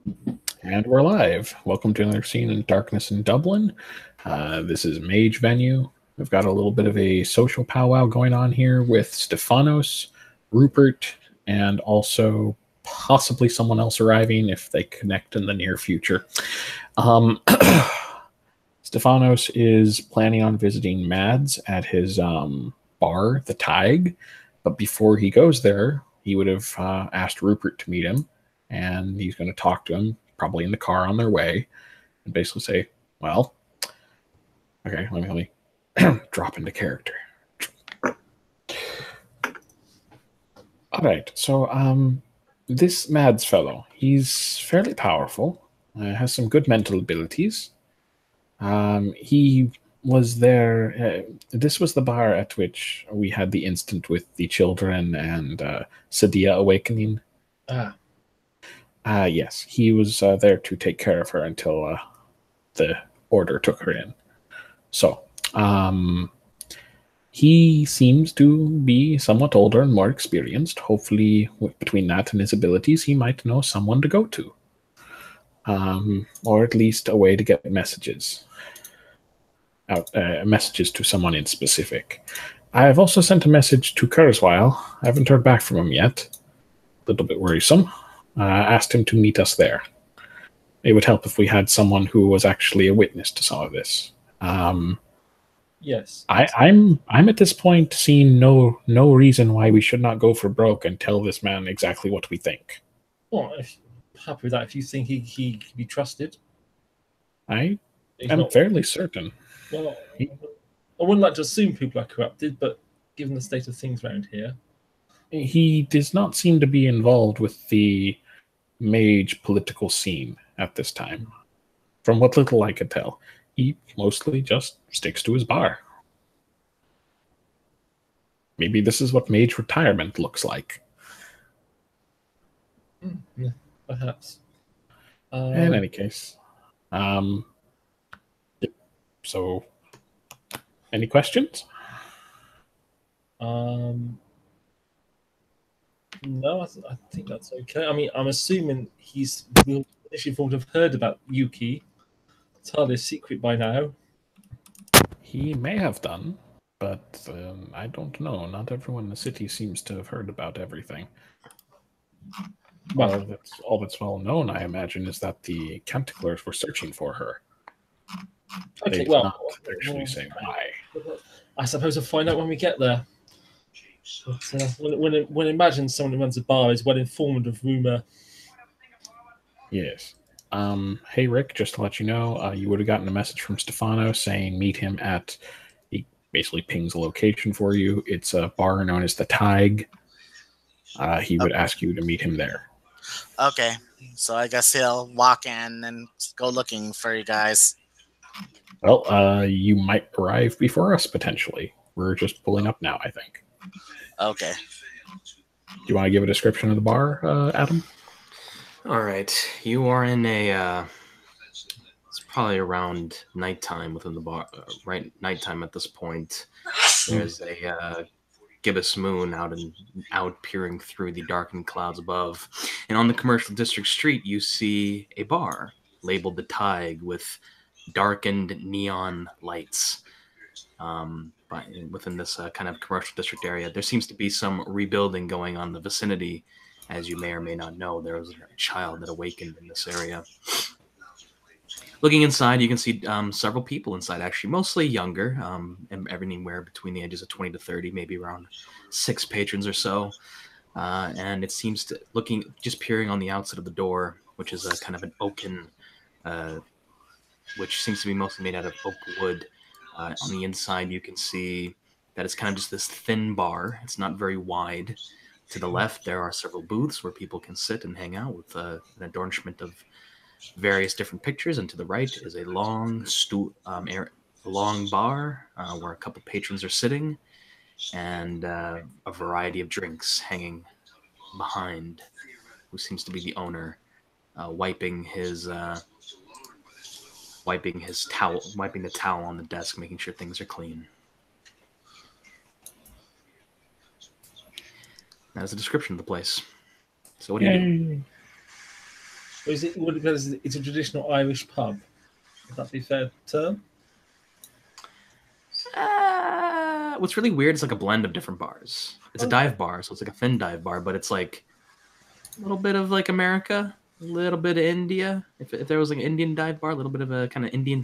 And we're live. Welcome to another scene in Darkness in Dublin. This is Mage Venue. We've got a little bit of a social powwow going on here with Stefanos, Rupert, and also possibly someone else arriving if they connect in the near future. Stefanos is planning on visiting Mads at his bar, the Thaig, but before he goes there, he would have asked Rupert to meet him, and he's going to talk to him, probably in the car on their way, and basically say, "Well, okay, let me drop into character." All right, so this Mads fellow, he's fairly powerful, has some good mental abilities. He was there. This was the bar at which we had the incident with the children and Sadia awakening. Ah. Yes, he was there to take care of her until the order took her in. So, he seems to be somewhat older and more experienced. Hopefully, between that and his abilities, he might know someone to go to. Or at least a way to get messages messages to someone in specific. I've also sent a message to Kurzweil. I haven't heard back from him yet. A little bit worrisome. Asked him to meet us there. It would help if we had someone who was actually a witness to some of this. Yes. I'm at this point seeing no reason why we should not go for broke and tell this man exactly what we think. Well, if happy with that, if you think he can be trusted. I am fairly certain. Well, I wouldn't like to assume people are corrupted, but given the state of things around here, he does not seem to be involved with the mage political scene at this time. From what little I could tell, he mostly just sticks to his bar. Maybe this is what mage retirement looks like. Yeah, perhaps. In any case, so any questions? No, I think that's okay. I mean, I'm assuming he's will initially would have heard about Yuki. It's hardly a secret by now. He may have done, but I don't know. Not everyone in the city seems to have heard about everything. Well, all that's well known, I imagine, is that the Canticlers were searching for her. Okay, they did not actually say why. I suppose we'll find out when we get there. But, when imagine someone who runs a bar is well informed of rumor. Yes. Hey Rick, just to let you know, you would have gotten a message from Stefano saying meet him at. He basically pings a location for you. It's a bar known as the Thaig. He would ask you to meet him there. Okay, so I guess he'll walk in and go looking for you guys. Well, you might arrive before us potentially. We're just pulling up now, I think. Okay. Do you want to give a description of the bar, Adam? All right. You are in a, it's probably around nighttime within the bar, right? Nighttime at this point. There's a gibbous moon out peering through the darkened clouds above. And on the commercial district street, you see a bar labeled the Thaig with darkened neon lights. Within this kind of commercial district area, there seems to be some rebuilding going on in the vicinity. As you may or may not know, there was a child that awakened in this area. Looking inside, you can see several people inside, actually, mostly younger, and anywhere between the ages of 20 to 30, maybe around 6 patrons or so. And it seems to, just peering on the outside of the door, which is a kind of an oaken, which seems to be mostly made out of oak wood. On the inside, you can see that it's kind of just this thin bar. It's not very wide. To the left, there are several booths where people can sit and hang out with an adornment of various different pictures. And to the right is a long bar where a couple patrons are sitting, and a variety of drinks hanging behind, who seems to be the owner, wiping the towel on the desk, making sure things are clean. That is a description of the place. So what do you do? Or is it? It's a traditional Irish pub. Would that be a fair term? What's really weird is like a blend of different bars. It's a dive bar, so it's like a thin dive bar, but it's like a little bit of like America, a little bit of India. If there was like an Indian dive bar, a little bit of a kind of Indian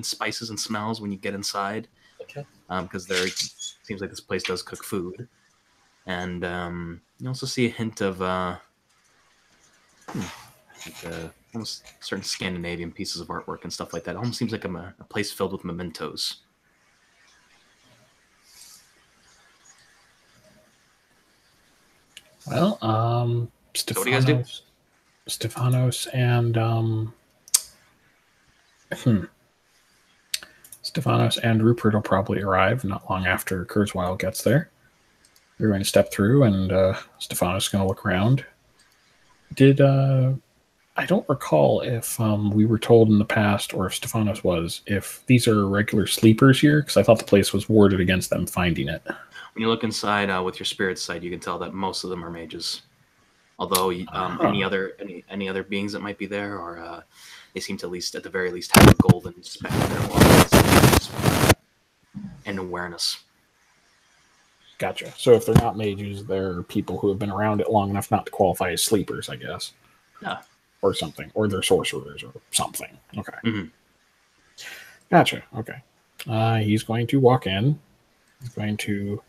spices and smells when you get inside. Okay. Because there seems like this place does cook food, and you also see a hint of almost certain Scandinavian pieces of artwork and stuff like that. It almost seems like a place filled with mementos. Well, So what do you guys do? Stefanos and Stefanos and Rupert will probably arrive not long after Kurzweil gets there. They're going to step through, and Stefanos is going to look around. I don't recall if we were told in the past, or if Stefanos was, if these are regular sleepers here, because I thought the place was warded against them finding it. When you look inside with your spirit sight, you can tell that most of them are mages. Although any other beings that might be there, or they seem to at the very least have a golden speck in their aura and awareness. Gotcha. So if they're not mages, they're people who have been around it long enough not to qualify as sleepers, I guess. Yeah. Or something. Or they're sorcerers or something. Okay. Mm-hmm. Gotcha. Okay. He's going to walk in. He's going to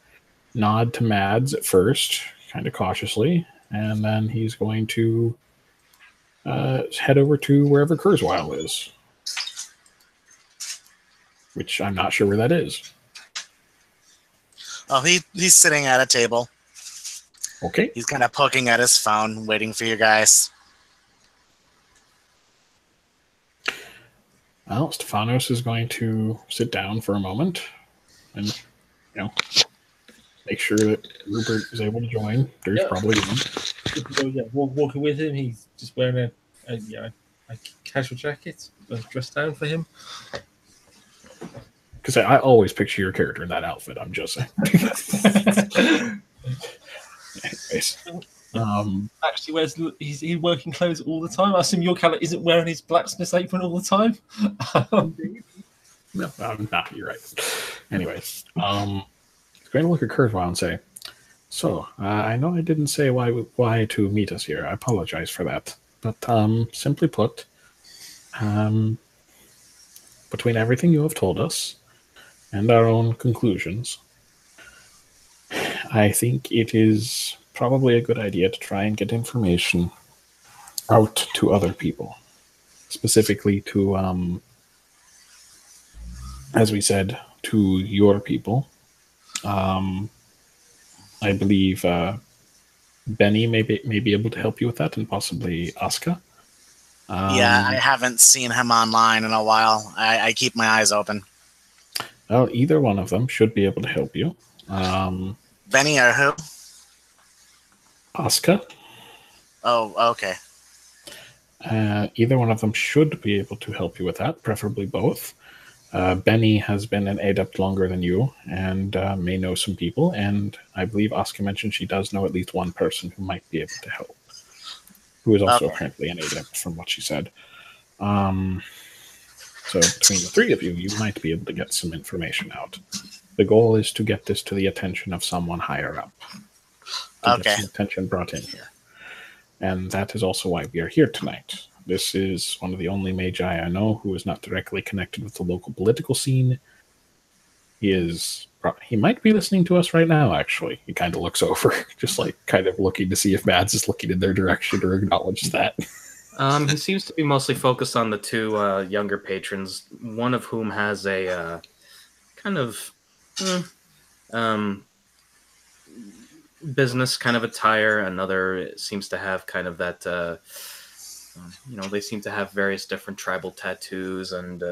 nod to Mads at first, kind of cautiously, and then he's going to head over to wherever Kurzweil is. Which I'm not sure where that is. Oh, he's sitting at a table. Okay. He's kind of poking at his phone, waiting for you guys. Well, Stefanos is going to sit down for a moment and, make sure that Rupert is able to join. There's probably one. So, walking with him, he's just wearing a casual jacket, dressed down for him. Because I always picture your character in that outfit. I'm just saying. Anyways, actually, he's working clothes all the time. I assume your character isn't wearing his blacksmith's apron all the time. No, you're right. Anyways, he's going to look at Kurzweil and say, "So, I know I didn't say why to meet us here. I apologize for that. But simply put, between everything you have told us and our own conclusions, I think it is probably a good idea to try and get information out to other people, specifically to, as we said, to your people. I believe Benny may be able to help you with that, and possibly Asuka. Yeah, I haven't seen him online in a while. I keep my eyes open. Well, either one of them should be able to help you. Benny or who? Asuka. Oh, okay. Either one of them should be able to help you with that, preferably both. Benny has been an adept longer than you and may know some people, and I believe Asuka mentioned she does know at least one person who might be able to help, who is also apparently an adept from what she said. So between the three of you, you might be able to get some information out. The goal is to get this to the attention of someone higher up. Get some attention brought in here. And that is also why we are here tonight. This is one of the only magi I know who is not directly connected with the local political scene. He might be listening to us right now, actually. He kind of looks over, just like kind of looking to see if Mads is looking in their direction or acknowledges that. He seems to be mostly focused on the two younger patrons, one of whom has a kind of business kind of attire. Another seems to have kind of that, they seem to have various different tribal tattoos and,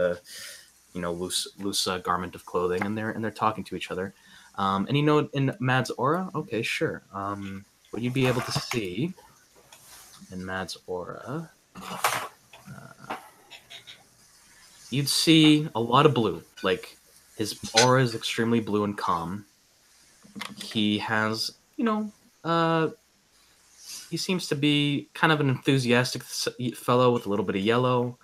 loose garment of clothing, and they're talking to each other. And in Mad's aura, okay, sure. What you'd be able to see in Mad's aura, you'd see a lot of blue. Like, his aura is extremely blue and calm. He has, he seems to be kind of an enthusiastic fellow with a little bit of yellow.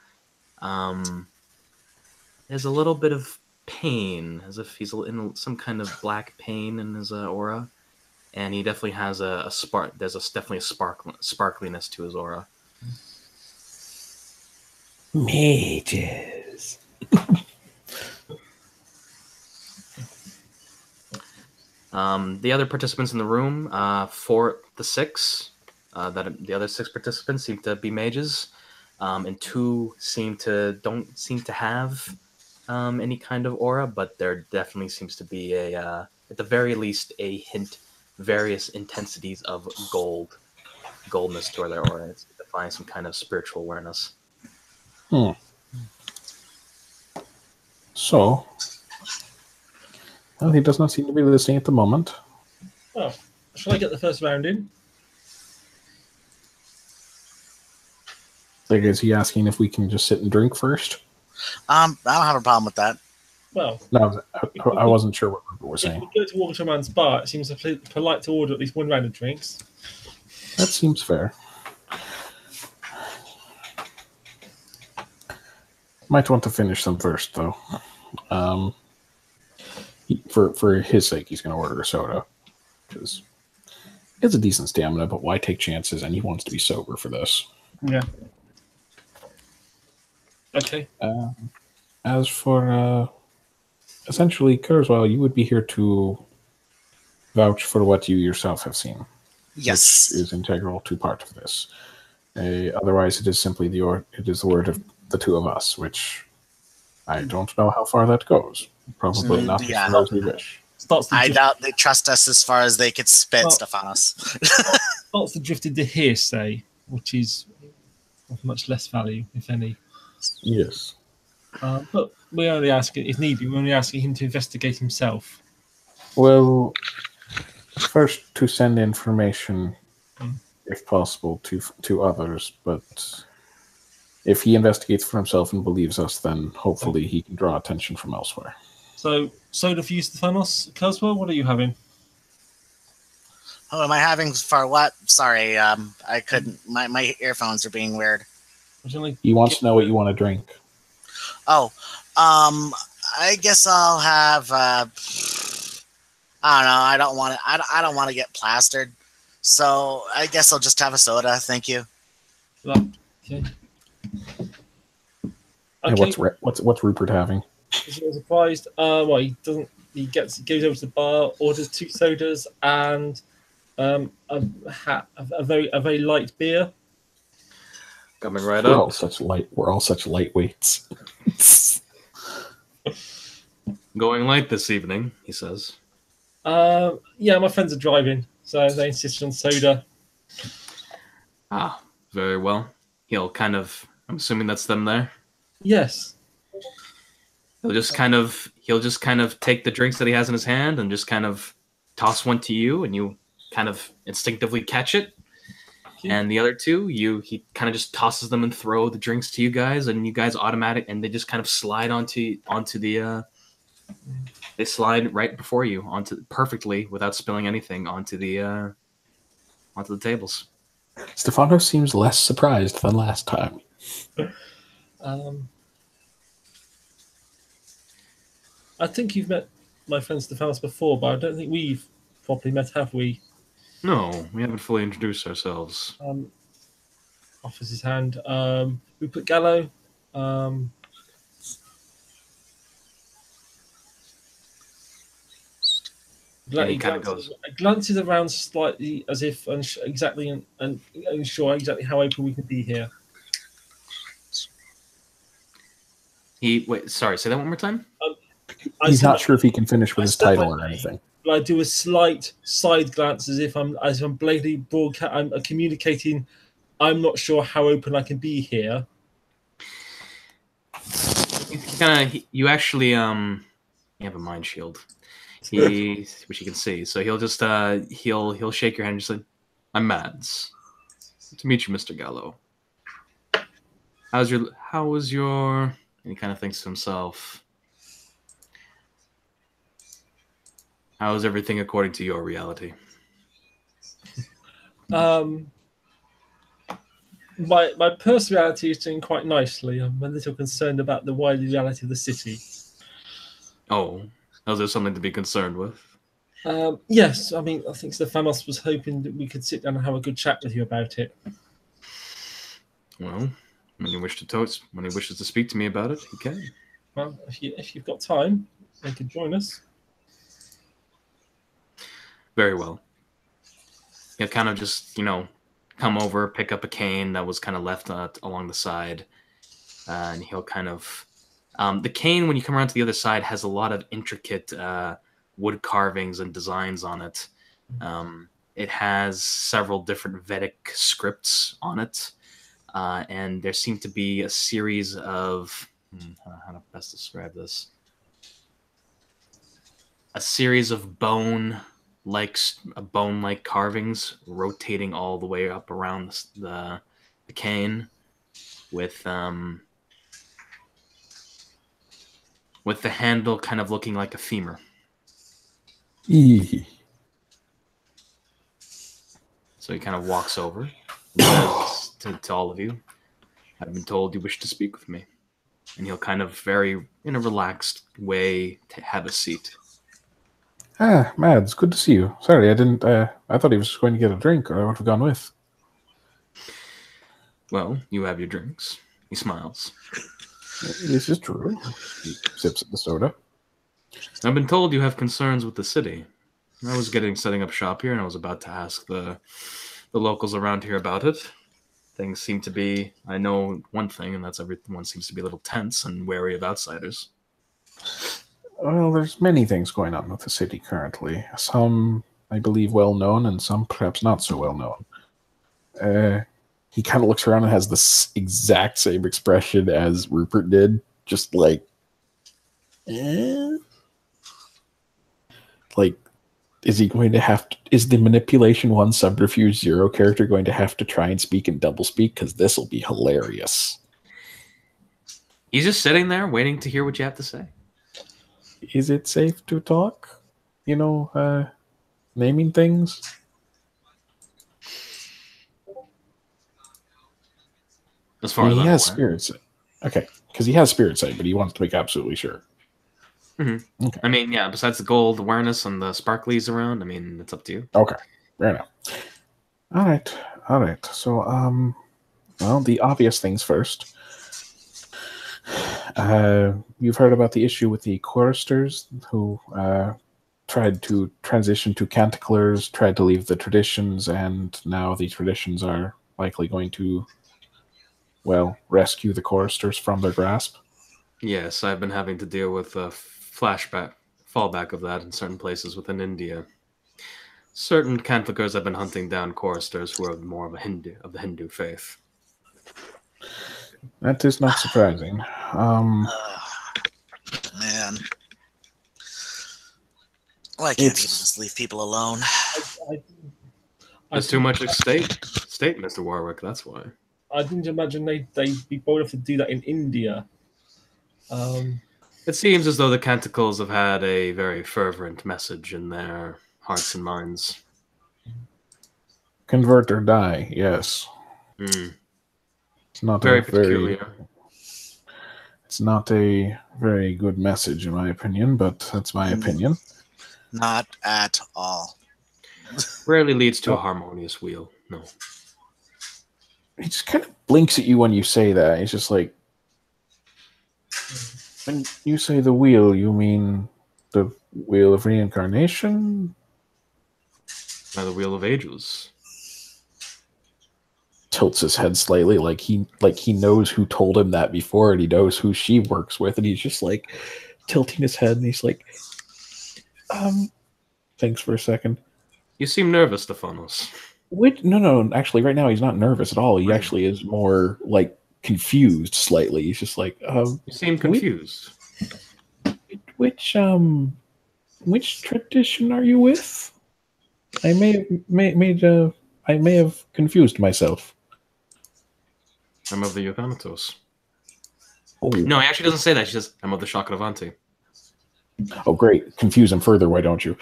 There's a little bit of pain, as if he's in some kind of black pain in his aura, and he definitely has a spark. There's definitely a sparkliness to his aura. Mages. The other participants in the room, the other six participants seem to be mages, and two don't seem to have any kind of aura, but there definitely seems to be at the very least, a hint, various intensities of goldness to their aura. It's defying some kind of spiritual awareness. So, well, he does not seem to be listening at the moment. Oh, shall I get the first round in? Like, is he asking if we can just sit and drink first? I don't have a problem with that. Well, No, I wasn't sure what Rupert was if saying. we go to Waterman's bar, it seems polite to order at least one round of drinks. That seems fair. Might want to finish them first, though. For his sake, he's going to order a soda. Because it's a decent stamina, but why take chances? And he wants to be sober for this. Yeah. Okay. As for, essentially, Kurzweil, you would be here to vouch for what you yourself have seen. Yes. Which is integral to part of this. Otherwise, it is simply the word of the two of us, which I don't know how far that goes. Probably not as far as we wish. I doubt they trust us as far as they could spit, Stephanos. Starts to drift into hearsay, which is of much less value, if any. Yes. But we only ask it if need be. We're only asking him to investigate himself. Well, first to send information, if possible, to others. But if he investigates for himself and believes us, then hopefully he can draw attention from elsewhere. So, soda for you, Stephanos. Kurzweil, what are you having? Oh, am I having for what? Sorry, I couldn't. My earphones are being weird. He wants to know what you want to drink. Oh, I guess I'll have. I don't know. I don't want to. I don't want to get plastered. So I guess I'll just have a soda. Thank you. Okay. And what's Rupert having? Is he surprised? Well, he doesn't. He goes over to the bar, orders 2 sodas and a very light beer. Coming right We're up. all such lightweights. Going light this evening, he says. Yeah, my friends are driving, so they insist on soda. Ah, very well. He'll kind of. I'm assuming that's them there. Yes. He'll just kind of take the drinks that he has in his hand and just kind of toss one to you, and you kind of instinctively catch it. And the other two, he kind of just tosses them and throw the drinks to you guys, and you guys and they just kind of slide onto the. They slide right before you perfectly without spilling anything onto the tables. Stefano seems less surprised than last time. I think you've met my friend Stephanos before, but I don't think we've properly met, have we? No, we haven't fully introduced ourselves. Offers his hand. Rupert Gallo. He glances around slightly as if unsure exactly how open we can be here. Sorry, say that one more time. He's not sure if he can finish with his title or anything. But I do a slight side glance as if I'm blatantly I'm communicating. I'm not sure how open I can be here. You actually you have a mind shield. Which you can see. So he'll just he'll shake your hand and just say, "I'm Mads. To meet you, Mr. Gallo. How was your?" And he kind of thinks to himself, "How is everything according to your reality?" my personality is doing quite nicely. I'm a little concerned about the wider reality of the city. Oh, is there something to be concerned with? Yes, I mean, I think Stephanos was hoping that we could sit down and have a good chat with you about it. Well, when he wishes to speak to me about it, he can. Well, if you've got time, you could join us. Very well. He'll kind of just, come over, pick up a cane that was kind of left along the side, and he'll kind of... the cane, when you come around to the other side, has a lot of intricate wood carvings and designs on it. It has several different Vedic scripts on it, and there seem to be a series of... how to best describe this? A series of bone-like carvings rotating all the way up around the cane, with the handle kind of looking like a femur. So he kind of walks over and says to all of you, "I've been told you wish to speak with me." And he'll kind of very, in a relaxed way, have a seat. Mads, good to see you. Sorry, I didn't. I thought he was just going to get a drink, or I would have gone with. Well, you have your drinks. He smiles. This is true. He sips at the soda. I've been told you have concerns with the city. I was setting up shop here, and I was about to ask the locals around here about it. Things seem to be... I know one thing, and that's everyone seems to be a little tense and wary of outsiders. Well, there's many things going on with the city currently. Some, I believe, well-known, and some perhaps not so well-known. He kind of looks around and has the exact same expression as Rupert did. Just like... Like, is he going to have to... Is the Manipulation 1 Subterfuge 0 character going to have to try and speak in doublespeak? Because this will be hilarious. He's just sitting there waiting to hear what you have to say. Is it safe to talk? Naming things? As far as he I'm has aware. spirit sight. Okay, because he has spirit sight, but he wants to make absolutely sure. Mm-hmm. Okay. I mean, yeah, besides the gold awareness and the sparklies around, I mean, it's up to you. Okay, fair enough. All right. So, well, the obvious things first. You've heard about the issue with the choristers who tried to transition to canticlers, tried to leave the traditions, and now the traditions are likely going to, well, rescue the choristers from their grasp. Yes, I've been having to deal with a fallback of that in certain places within India. Certain canticlers have been hunting down choristers who are more of the Hindu faith. That is not surprising. Man. Why can't people just leave people alone? There's too much at stake, Mr. Warwick, that's why. I didn't imagine they'd be bold enough to do that in India. It seems as though the canticles have had a very fervent message in their hearts and minds. Convert or die, yes. It's not very peculiar. It's not a very good message, in my opinion, but that's my opinion. Not at all. Rarely leads to a harmonious wheel, no. He just kind of blinks at you when you say that. He's just like, when you say the wheel, you mean the wheel of reincarnation? Or the wheel of ages. Tilts his head slightly, like he knows who told him that before, and he knows who she works with, and he's just like tilting his head, and he's like, thanks for a second. You seem nervous, Stephanos. No, actually, right now he's not nervous at all. He actually is more like confused slightly. He's just like, you seem confused. Which tradition are you with? I may have confused myself. I'm of the Yothanatos. Oh. No, he actually doesn't say that. He says, I'm of the Shakravanti. Oh, great. Confuse him further, why don't you?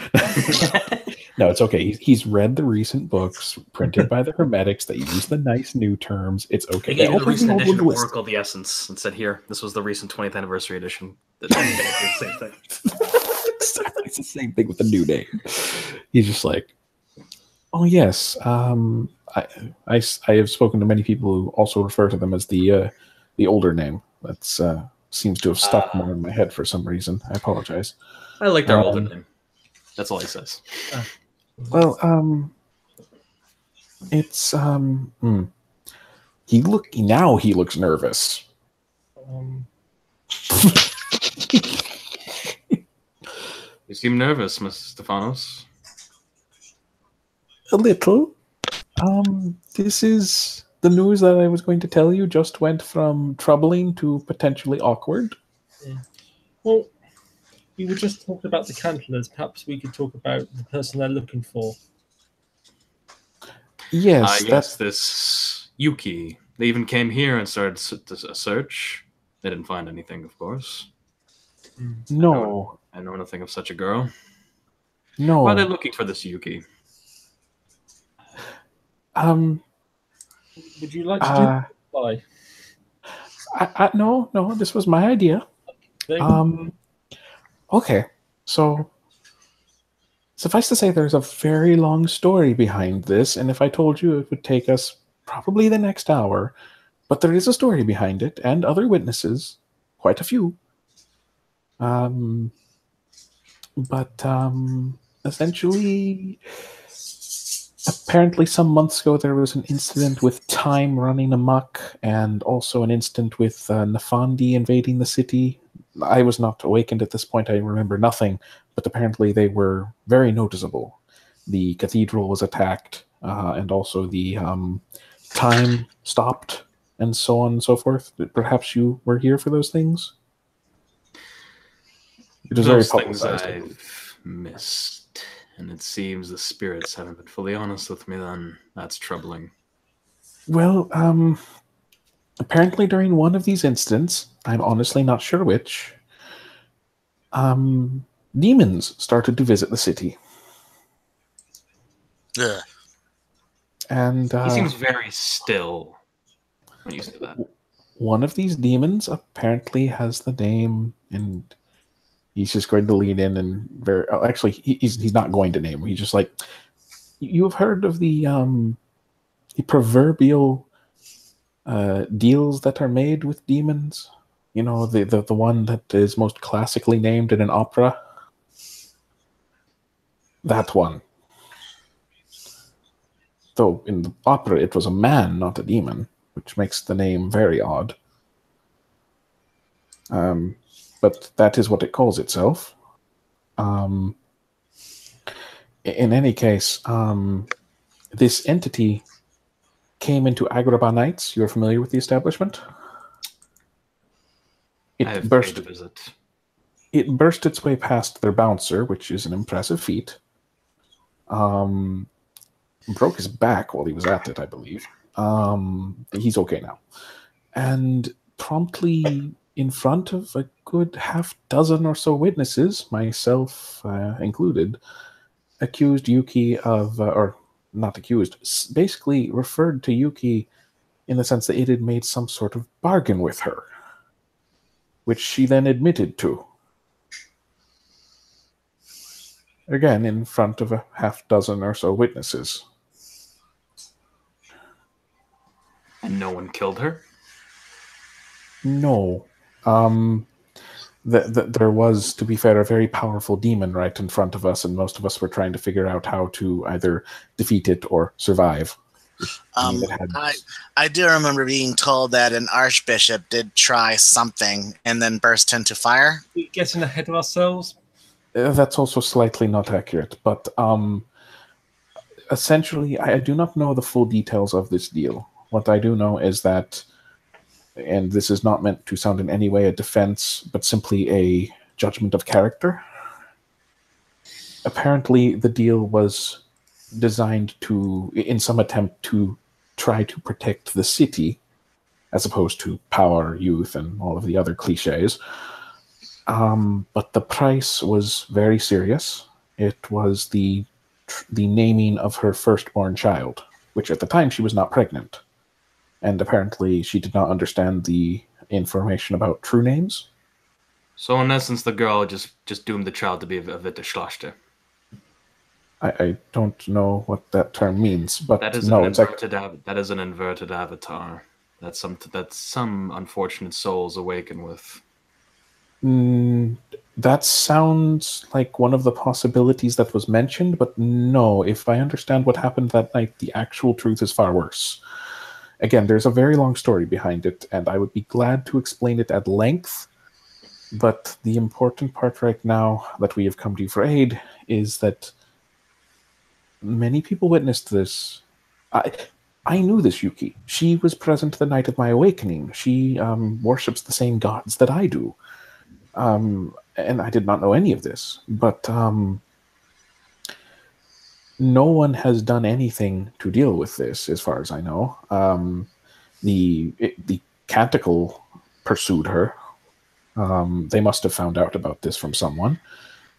No, it's okay. He's read the recent books printed by the Hermetics that use the nice new terms. It's okay. They gave you the open recent old edition of list. Oracle the Essence and said, here, this was the recent 20th anniversary edition. The same thing. Exactly. It's the same thing with the new name. He's just like, oh, yes. I have spoken to many people who also refer to them as the older name. That's seems to have stuck more in my head for some reason. I apologize. I like their older name. That's all he says. Well, it's he looks nervous. You seem nervous, Miss Stefanos. A little. This is the news that I was going to tell you just went from troubling to potentially awkward. Yeah. Well, we were just talking about the Cantlers. Perhaps we could talk about the person they're looking for. Yes, yes, this Yuki. They even came here and started a search. They didn't find anything, of course. No. I know nothing of such a girl. No. Why are they looking for this Yuki? Would you like to do that? No, this was my idea. Okay, so suffice to say there's a very long story behind this, and if I told you it would take us probably the next hour, but there is a story behind it, and other witnesses, quite a few. Essentially, apparently some months ago there was an incident with time running amok, and also an incident with Nafandi invading the city. I was not awakened at this point, I remember nothing, but apparently they were very noticeable. The cathedral was attacked, and also the time stopped, and so on and so forth. Perhaps you were here for those things? It was those very things publicized. I've missed, and it seems the spirits haven't been fully honest with me then. That's troubling. Well, apparently during one of these incidents, I'm honestly not sure which, demons started to visit the city. Ugh. And He seems very still when you say that. one of these demons apparently has the name, and he's just going to lean in and actually he's not going to name him. He's just like, you have heard of the proverbial deals that are made with demons? You know, the one that is most classically named in an opera? That one. Though in the opera it was a man, not a demon, which makes the name very odd. But that is what it calls itself. In any case, this entity came into Agrabah Nights. You're familiar with the establishment? It burst its way past their bouncer, which is an impressive feat. Broke his back while he was at it, I believe. He's okay now. And promptly in front of a good half dozen or so witnesses, myself included, accused Yuki of, or not accused, basically referred to Yuki in the sense that it had made some sort of bargain with her, which she then admitted to. Again, in front of a half dozen or so witnesses. And no one killed her? No. There was, to be fair, a very powerful demon right in front of us, and most of us were trying to figure out how to either defeat it or survive. I do remember being told that an archbishop did try something and then burst into fire. We're getting ahead of ourselves. That's also slightly not accurate, but essentially, I do not know the full details of this deal. What I do know is that, and this is not meant to sound in any way a defense, but simply a judgment of character. Apparently, the deal was designed to, in some attempt to try to protect the city, as opposed to power, youth, and all of the other cliches. But the price was very serious. It was the naming of her firstborn child, which at the time she was not pregnant, and apparently she did not understand the information about true names. So in essence, the girl just doomed the child to be a Witterschlachter. I don't know what that term means, but That is no, an it's like inverted that is an inverted avatar. That's some unfortunate souls awaken with. that sounds like one of the possibilities that was mentioned, but no, if I understand what happened that night, the actual truth is far worse. Again, there's a very long story behind it, and I would be glad to explain it at length. But the important part right now that we have come to you for aid is that many people witnessed this. I knew this Yuki. She was present the night of my awakening. She worships the same gods that I do. And I did not know any of this. But no one has done anything to deal with this, as far as I know. The Canticle pursued her. They must have found out about this from someone.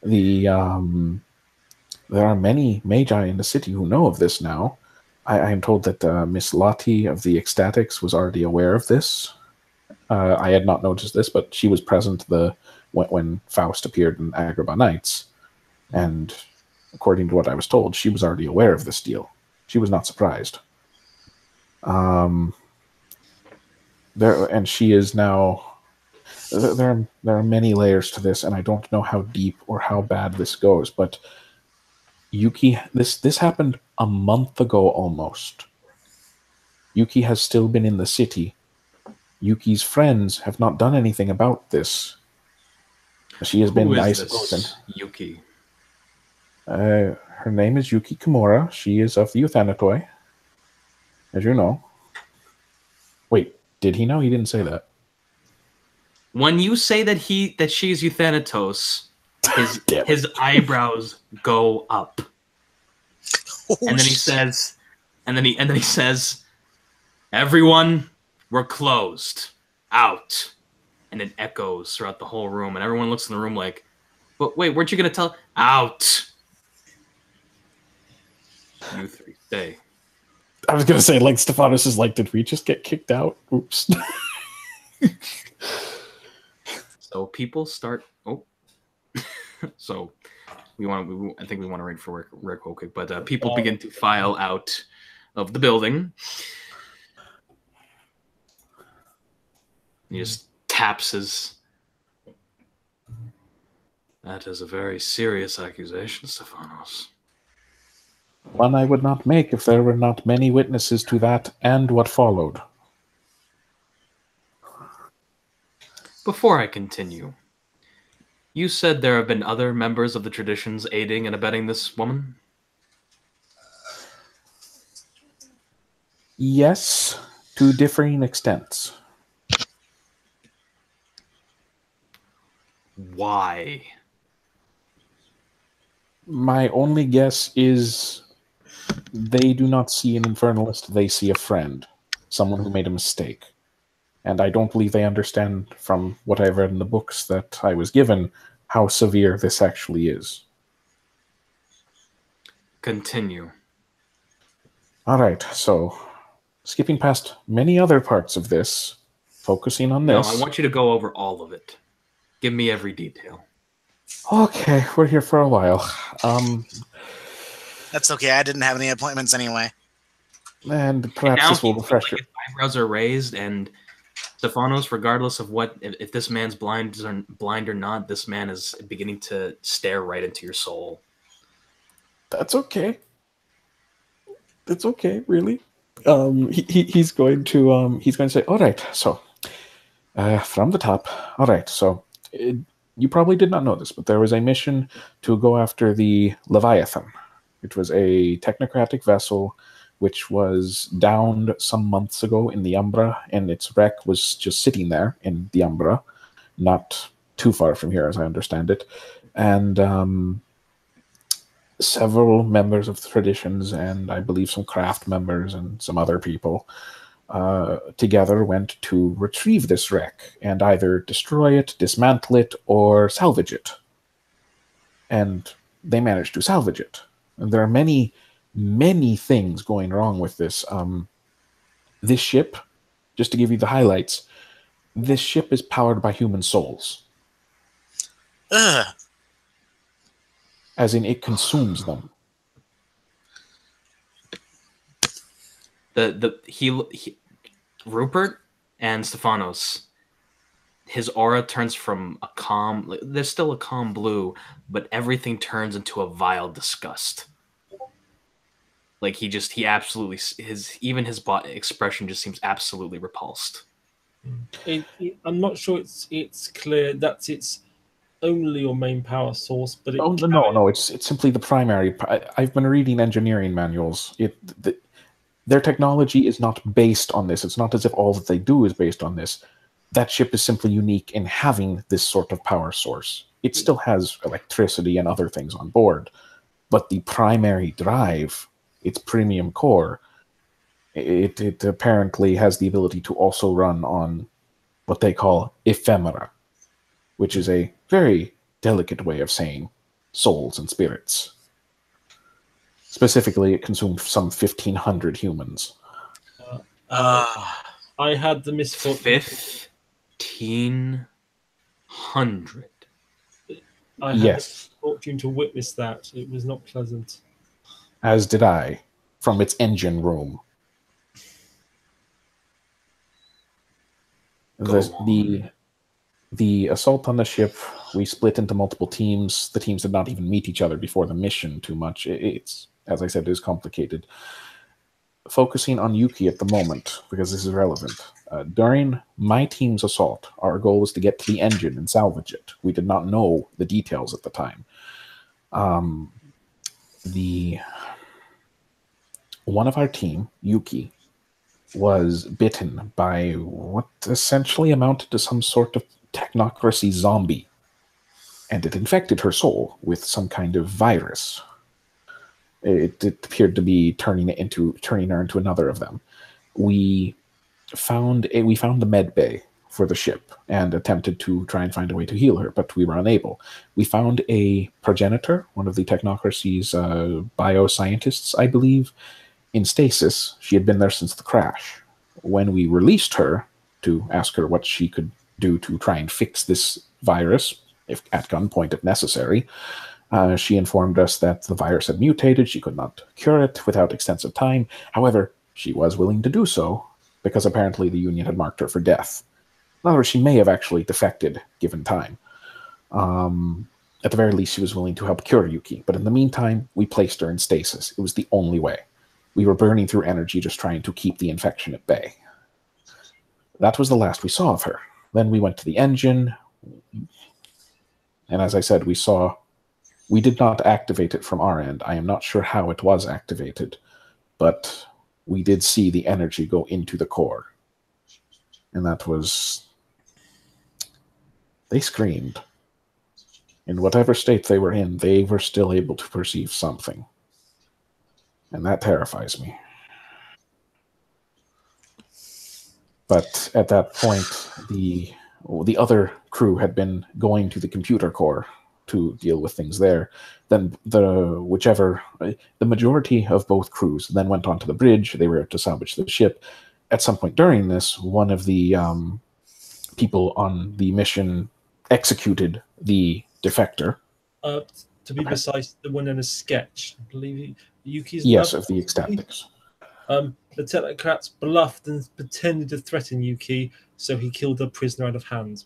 There are many magi in the city who know of this now. I am told that Miss Lottie of the Ecstatics was already aware of this. I had not noticed this, but she was present when Faust appeared in Agrabah Nights. And according to what I was told, she was already aware of this deal. She was not surprised. And she is now... There are many layers to this, and I don't know how deep or how bad this goes, but Yuki, this happened a month ago almost. Yuki has still been in the city. Yuki's friends have not done anything about this. She has been, I suppose, Yuki. Her name is Yuki Kimura. She is of the Euthanatoi, as you know. Wait, did he know? He didn't say that. When you say that she's Euthanatos, his eyebrows go up. And then he says, "Everyone, we're closed. Out." And it echoes throughout the whole room, and everyone looks in the room like, "But wait, weren't you gonna tell?" Out. You three, stay. I was gonna say, like, Stephanos is like, did we just get kicked out? Oops. So people start. Oh, so I think we want to read for Rick real quick, but people begin to file out of the building. He just taps his. That is a very serious accusation, Stephanos. One I would not make if there were not many witnesses to that and what followed. Before I continue, you said there have been other members of the traditions aiding and abetting this woman? Yes, to differing extents. Why? My only guess is they do not see an infernalist, they see a friend, someone who made a mistake. And I don't believe they understand, from what I've read in the books that I was given, how severe this actually is. Continue. All right, so skipping past many other parts of this, focusing on this. No, I want you to go over all of it. Give me every detail. Okay, we're here for a while. That's okay. I didn't have any appointments anyway. And perhaps this will refresh you. His eyebrows are raised, and Stephanos, regardless of if this man's blind or not, this man is beginning to stare right into your soul. That's okay. That's okay, really. He's going to say, all right, so from the top. All right, so you probably did not know this, but there was a mission to go after the Leviathan. It was a technocratic vessel which was downed some months ago in the Umbra, and its wreck was just sitting there in the Umbra, not too far from here, as I understand it. And several members of the traditions, and I believe some craft members and some other people, together went to retrieve this wreck and either destroy it, dismantle it, or salvage it. And they managed to salvage it. And there are many, many things going wrong with this. This ship, just to give you the highlights, this ship is powered by human souls. Ugh. As in, it consumes them. Rupert and Stephanos, his aura turns from a calm, there's still a calm blue, but everything turns into a vile disgust. Like he absolutely, even his body expression just seems absolutely repulsed. I'm not sure it's clear that it's only your main power source, but no, it's simply the primary. I've been reading engineering manuals. Their technology is not based on this. It's not as if all that they do is based on this. That ship is simply unique in having this sort of power source. It still has electricity and other things on board, but the primary drive, its premium core, it apparently has the ability to also run on what they call ephemera, which is a very delicate way of saying souls and spirits. Specifically, it consumed some 1,500 humans. I had the misfortune. 1,500. I had the misfortune to witness that. It was not pleasant. As did I, from its engine room. The assault on the ship, we split into multiple teams. The teams did not even meet each other before the mission too much. It's, as I said, it is complicated. Focusing on Yuki at the moment, because this is relevant. During my team's assault, our goal was to get to the engine and salvage it. We did not know the details at the time. One of our team, Yuki, was bitten by what essentially amounted to some sort of technocracy zombie, and it infected her soul with some kind of virus. It appeared to be turning her into another of them. We found the med bay for the ship and attempted to try and find a way to heal her, but we were unable. We found a progenitor, one of the technocracy's bioscientists, I believe, in stasis. She had been there since the crash. When we released her to ask her what she could do to try and fix this virus, if at gunpoint if necessary, she informed us that the virus had mutated. She could not cure it without extensive time. However, she was willing to do so because apparently the Union had marked her for death. In other words, she may have actually defected given time. At the very least, she was willing to help cure Yuki. But in the meantime, we placed her in stasis. It was the only way. We were burning through energy just trying to keep the infection at bay. That was the last we saw of her. Then we went to the engine. And as I said, we did not activate it from our end. I am not sure how it was activated, but we did see the energy go into the core. And that was... They screamed. In whatever state they were in, they were still able to perceive something. And that terrifies me. But at that point, the other crew had been going to the computer core to deal with things there. Then the majority of both crews then went onto the bridge. They were to salvage the ship. At some point during this, one of the people on the mission executed the defector. To be precise, the one in a sketch. I believe Yuki's... Yes, of the ecstatics. The technocrats bluffed and pretended to threaten Yuki, so he killed the prisoner out of hand.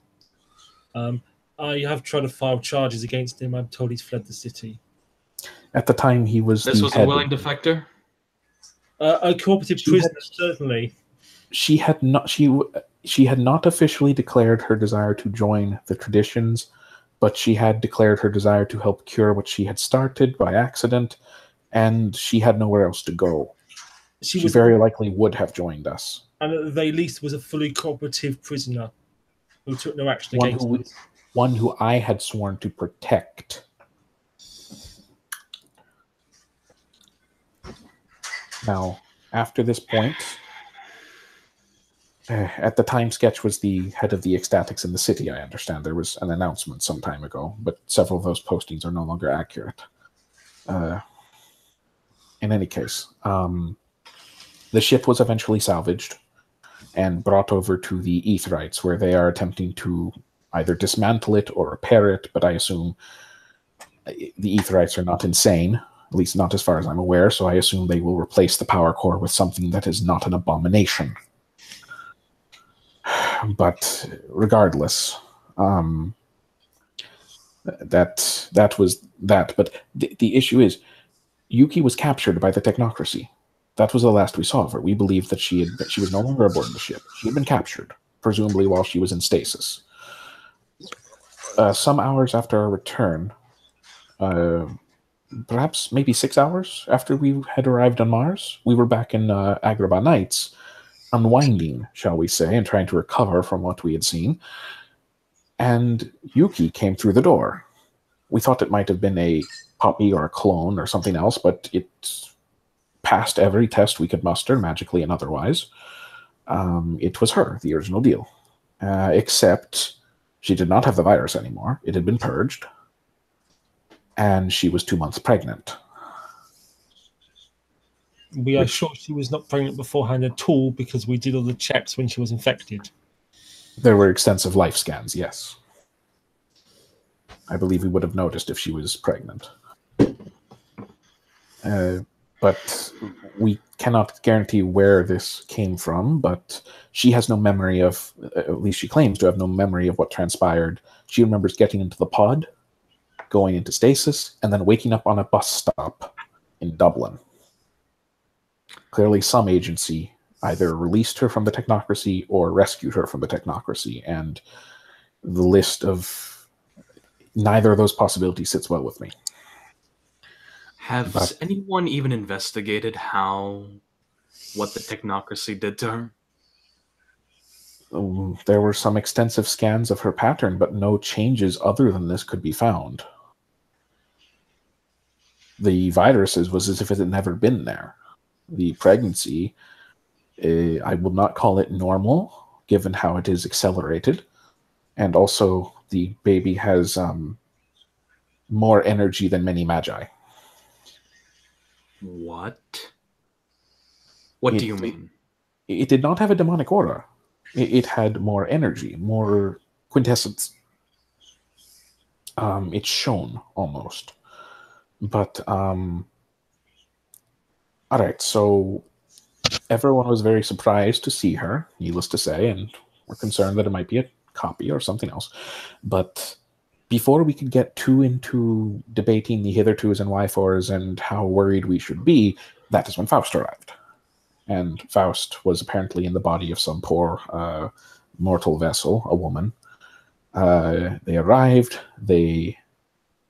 I have tried to file charges against him. I'm told he's fled the city. At the time, he was... This was a willing defector? A cooperative prisoner, certainly. She had not officially declared her desire to join the traditions, but she had declared her desire to help cure what she had started by accident, and she had nowhere else to go. She very likely would have joined us. And at the very least was a fully cooperative prisoner who took no action against us. One who I had sworn to protect. Now, after this point, At the time, Sketch was the head of the ecstatics in the city, I understand. There was an announcement some time ago, but several of those postings are no longer accurate. In any case, the ship was eventually salvaged and brought over to the Aetherites, where they are attempting to either dismantle it or repair it, but I assume the Aetherites are not insane, at least not as far as I'm aware, so I assume they will replace the power core with something that is not an abomination. But regardless, that was that. But the issue is, Yuki was captured by the technocracy. That was the last we saw of her. We believed that she was no longer aboard the ship. She had been captured, presumably while she was in stasis. Some hours after our return, perhaps maybe 6 hours after we had arrived on Mars, we were back in Agrabah Nights, unwinding, shall we say, and trying to recover from what we had seen. And Yuki came through the door. We thought it might have been a puppy or a clone or something else, but it passed every test we could muster, magically and otherwise. It was her, the original deal. Except she did not have the virus anymore. It had been purged. And she was 2 months pregnant. We are sure she was not pregnant beforehand at all because we did all the checks when she was infected. There were extensive life scans, yes. I believe we would have noticed if she was pregnant. But we cannot guarantee where this came from, but she has no memory of, at least she claims to have no memory of what transpired. She remembers getting into the pod, going into stasis, and then waking up on a bus stop in Dublin. Clearly some agency either released her from the technocracy or rescued her from the technocracy, and the list of neither of those possibilities sits well with me. Has anyone even investigated what the technocracy did to her? There were some extensive scans of her pattern, but no changes other than this could be found. The viruses was as if it had never been there. The pregnancy, I will not call it normal, given how it is accelerated. And also, the baby has more energy than many magi. What? What do you mean? It did not have a demonic aura. It had more energy, more quintessence. It shone, almost. But, all right, so everyone was very surprised to see her, needless to say, and were concerned that it might be a copy or something else. But before we could get too into debating the hithertos and why-fors and how worried we should be, that is when Faust arrived. And Faust was apparently in the body of some poor mortal vessel, a woman. They arrived, they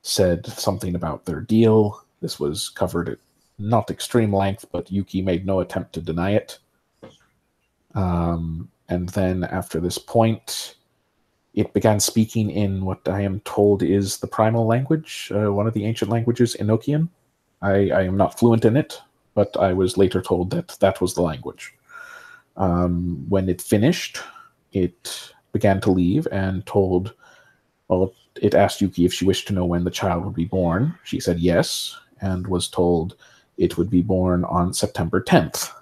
said something about their deal. This was covered at not extreme length, but Yuki made no attempt to deny it. And then after this point, it began speaking in what I am told is the primal language, one of the ancient languages, Enochian. I am not fluent in it, but I was later told that that was the language. When it finished, it began to leave and told, well, it asked Yuki if she wished to know when the child would be born. She said yes, and was told it would be born on September 10th.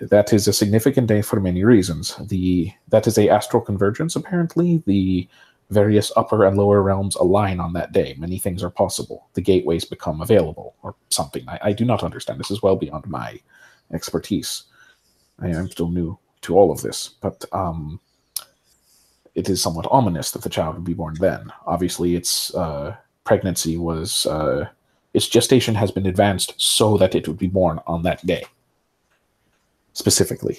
That is a significant day for many reasons. That is a astral convergence, apparently. The various upper and lower realms align on that day. Many things are possible. The gateways become available, or something. I do not understand. This is well beyond my expertise. I am still new to all of this, but it is somewhat ominous that the child would be born then. Obviously, its pregnancy was... its gestation has been advanced so that it would be born on that day. Specifically.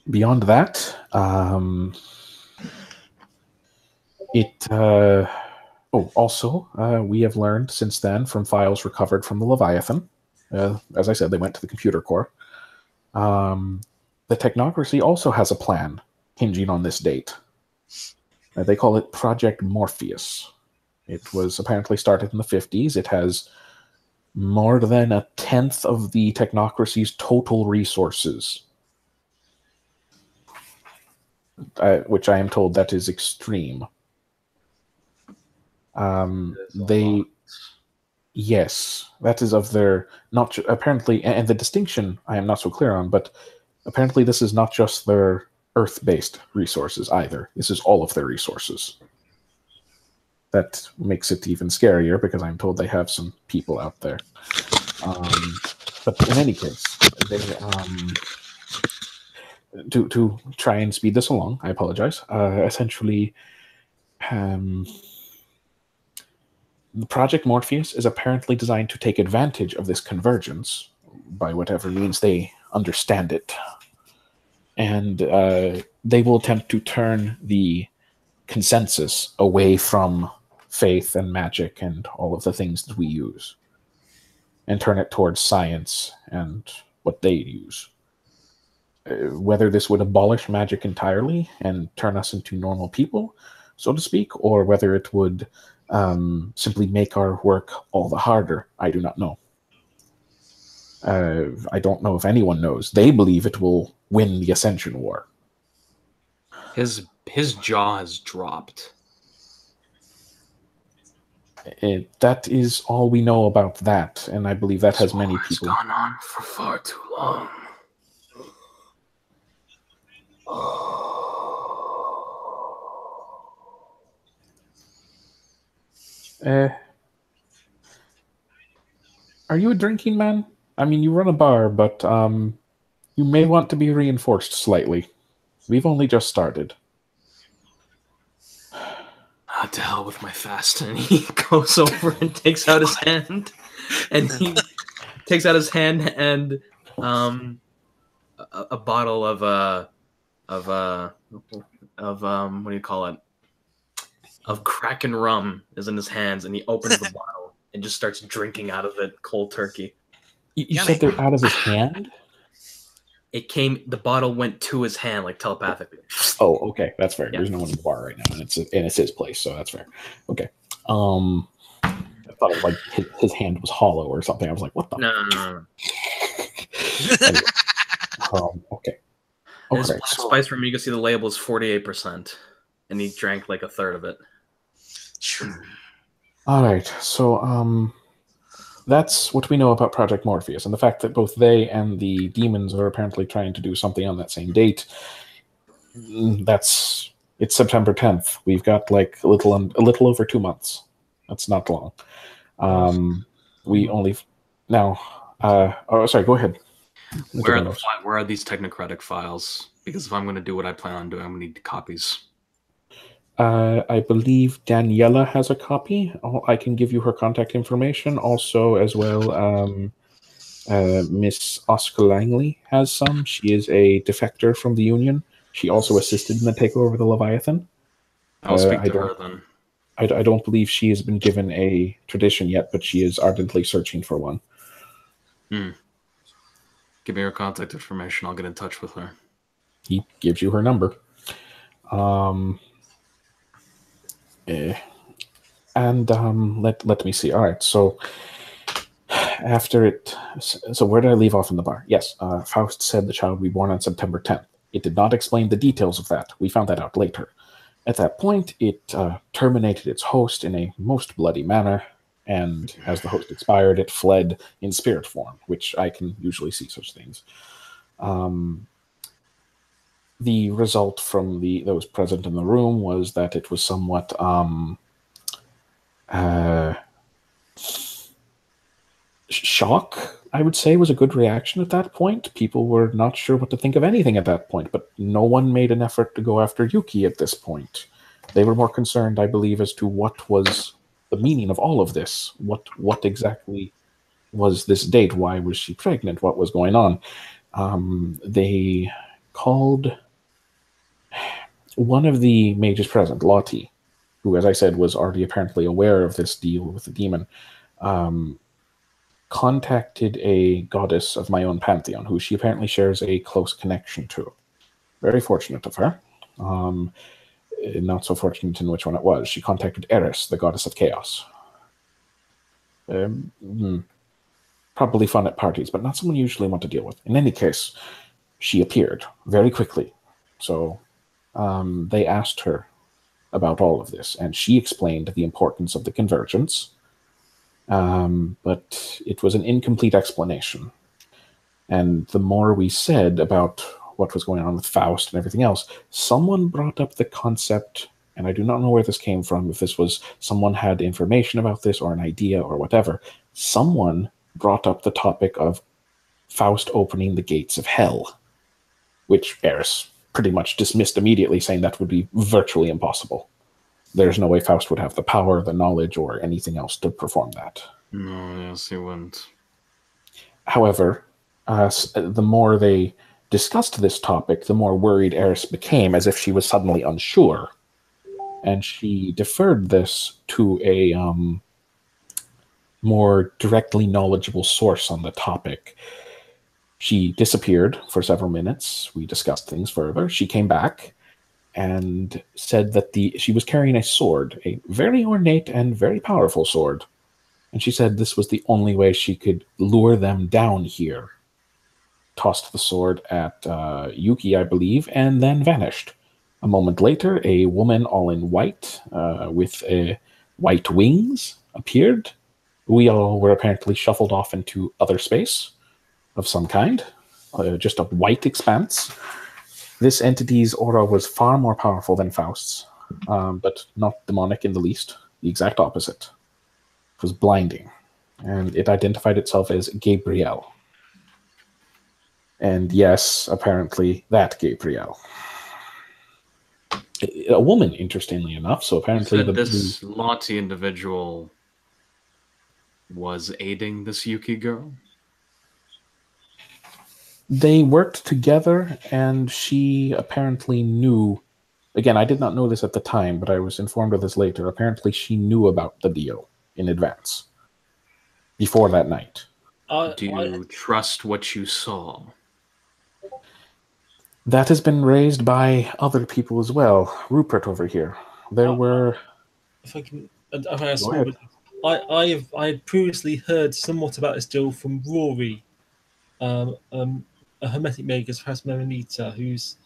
Beyond that, we have learned since then from files recovered from the Leviathan. As I said, they went to the computer core. The technocracy also has a plan hinging on this date. They call it Project Morpheus. It was apparently started in the 50s. It has more than a tenth of the technocracy's total resources. Which I am told that is extreme. They, yes, that is of their, not apparently, and the distinction I am not so clear on, but apparently this is not just their Earth-based resources either. This is all of their resources. That makes it even scarier because I'm told they have some people out there. But in any case, they, to try and speed this along, I apologize. Essentially, the Project Morpheus is apparently designed to take advantage of this convergence by whatever means they understand it. And they will attempt to turn the consensus away from faith and magic and all of the things that we use and turn it towards science and what they use. Whether this would abolish magic entirely and turn us into normal people, so to speak, or whether it would simply make our work all the harder, I do not know. I don't know if anyone knows. They believe it will win the Ascension War. His jaw has dropped. That is all we know about that, and I believe that has many people. It's gone on for far too long. Are you a drinking man? I mean, you run a bar, but you may want to be reinforced slightly. We've only just started. To hell with my fast. And he goes over and takes out his hand. And he takes out his hand and a bottle of what do you call it? Of Kraken rum is in his hands, and he opens the bottle and just starts drinking out of it cold turkey. You said they're out of his hand? The bottle went to his hand, like telepathically. Oh, okay, that's fair. Yeah. There's no one in the bar right now, and it's his place, so that's fair. Okay. I thought it was like his hand was hollow or something. I was like, what the? No. Anyway, okay. His black spice from you can see the label is 48%, and he drank like a third of it. All right, so that's what we know about Project Morpheus, and the fact that both they and the demons are apparently trying to do something on that same date. It's September 10th. We've got like a little over 2 months. That's not long. We only now. Oh, sorry. Go ahead. Where are these technocratic files? Because if I'm going to do what I plan on doing, I'm going to need copies. I believe Daniela has a copy. I can give you her contact information. Also, as well, Miss Oscar Langley has some. She is a defector from the Union. She also assisted in the takeover of the Leviathan. I'll speak to her then. I don't believe she has been given a tradition yet, but she is ardently searching for one. Give me her contact information. I'll get in touch with her. He gives you her number. Let me see. All right, so after it, so where did I leave off in the bar? Yes, Faust said the child would be born on September 10th. It did not explain the details of that. We found that out later. At that point, it terminated its host in a most bloody manner, and as the host expired, it fled in spirit form, which I can usually see such things. The result from those present in the room was that it was somewhat shock, I would say, was a good reaction at that point. People were not sure what to think of anything at that point, but no one made an effort to go after Yuki at this point. They were more concerned, I believe, as to what was the meaning of all of this. What exactly was this date? Why was she pregnant? What was going on? They called one of the mages present, Lottie, who, as I said, was already apparently aware of this deal with the demon, contacted a goddess of my own pantheon, who she apparently shares a close connection to. Very fortunate of her. Not so fortunate in which one it was. She contacted Eris, the goddess of chaos. Probably fun at parties, but not someone you usually want to deal with. In any case, she appeared very quickly. So they asked her about all of this, and she explained the importance of the convergence. But it was an incomplete explanation. And the more we said about what was going on with Faust and everything else, someone brought up the concept, and I do not know where this came from, if this was someone had information about this or an idea or whatever. Someone brought up the topic of Faust opening the gates of hell, which Eris pretty much dismissed immediately, saying that would be virtually impossible. There's no way Faust would have the power, the knowledge, or anything else to perform that. No, yes, he wouldn't. However, the more they discussed this topic, the more worried Eris became, as if she was suddenly unsure. And she deferred this to a more directly knowledgeable source on the topic. She disappeared for several minutes. We discussed things further. She came back and said that she was carrying a sword, a very ornate and very powerful sword. And she said this was the only way she could lure them down here. Tossed the sword at Yuki, I believe, and then vanished. A moment later, a woman all in white, with white wings, appeared. We all were apparently shuffled off into other space of some kind, just a white expanse. This entity's aura was far more powerful than Faust's, but not demonic in the least. The exact opposite. It was blinding, and it identified itself as Gabriel. And yes, apparently that Gabriel. A woman, interestingly enough, so apparently this Lottie individual was aiding this Yuki girl? They worked together, and she apparently knew. Again, I did not know this at the time, but I was informed of this later. Apparently, she knew about the deal in advance, before that night. Do you trust what you saw? That has been raised by other people as well. Rupert over here. There were. If I can, I had previously heard somewhat about this deal from Rory, a hermetic magus, perhaps Meronita, who's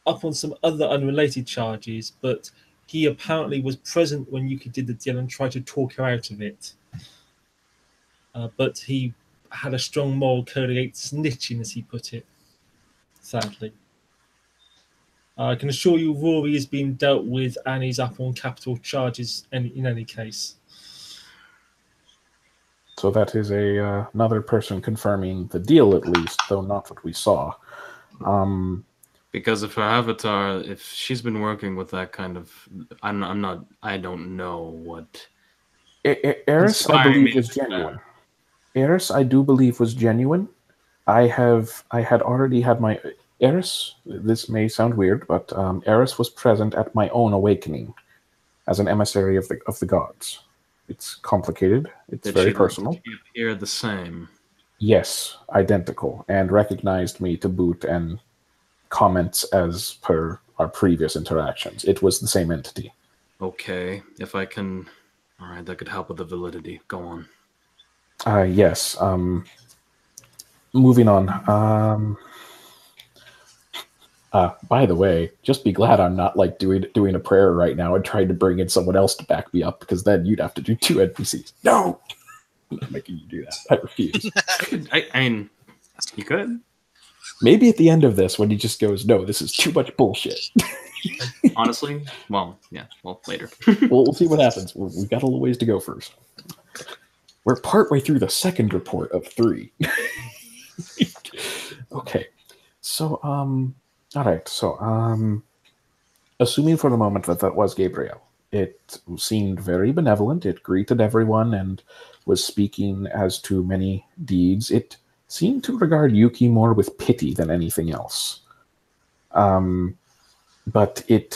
up on some other unrelated charges, but he apparently was present when Yuki did the deal and tried to talk her out of it. But he had a strong moral code against snitching, as he put it, sadly. I can assure you Rory is being dealt with and he's up on capital charges in any case. So that is another person confirming the deal, at least, though not what we saw. Because if her avatar, if she's been working with that kind of, I don't know what. Eris, I believe, was genuine. Eris, I do believe, was genuine. I had already had my Eris. This may sound weird, but Eris was present at my own awakening as an emissary of the gods. It's complicated. It's very personal. Did she appear the same? Yes, identical, and recognized me to boot, and comments as per our previous interactions. It was the same entity. Okay, if I can... Alright, that could help with the validity. Go on. Yes. Moving on. By the way, just be glad I'm not like doing a prayer right now and trying to bring in someone else to back me up, because then you'd have to do 2 NPCs. No! I'm not making you do that. I refuse. I mean, you could. Maybe at the end of this, when he just goes, no, this is too much bullshit. Honestly? Well, yeah. Well, later. We'll see what happens. We've got a little ways to go first. We're partway through the second report of 3. Okay. So, all right. So, assuming for the moment that was Gabriel, it seemed very benevolent. It greeted everyone and was speaking as to many deeds. It seemed to regard Yuki more with pity than anything else. But it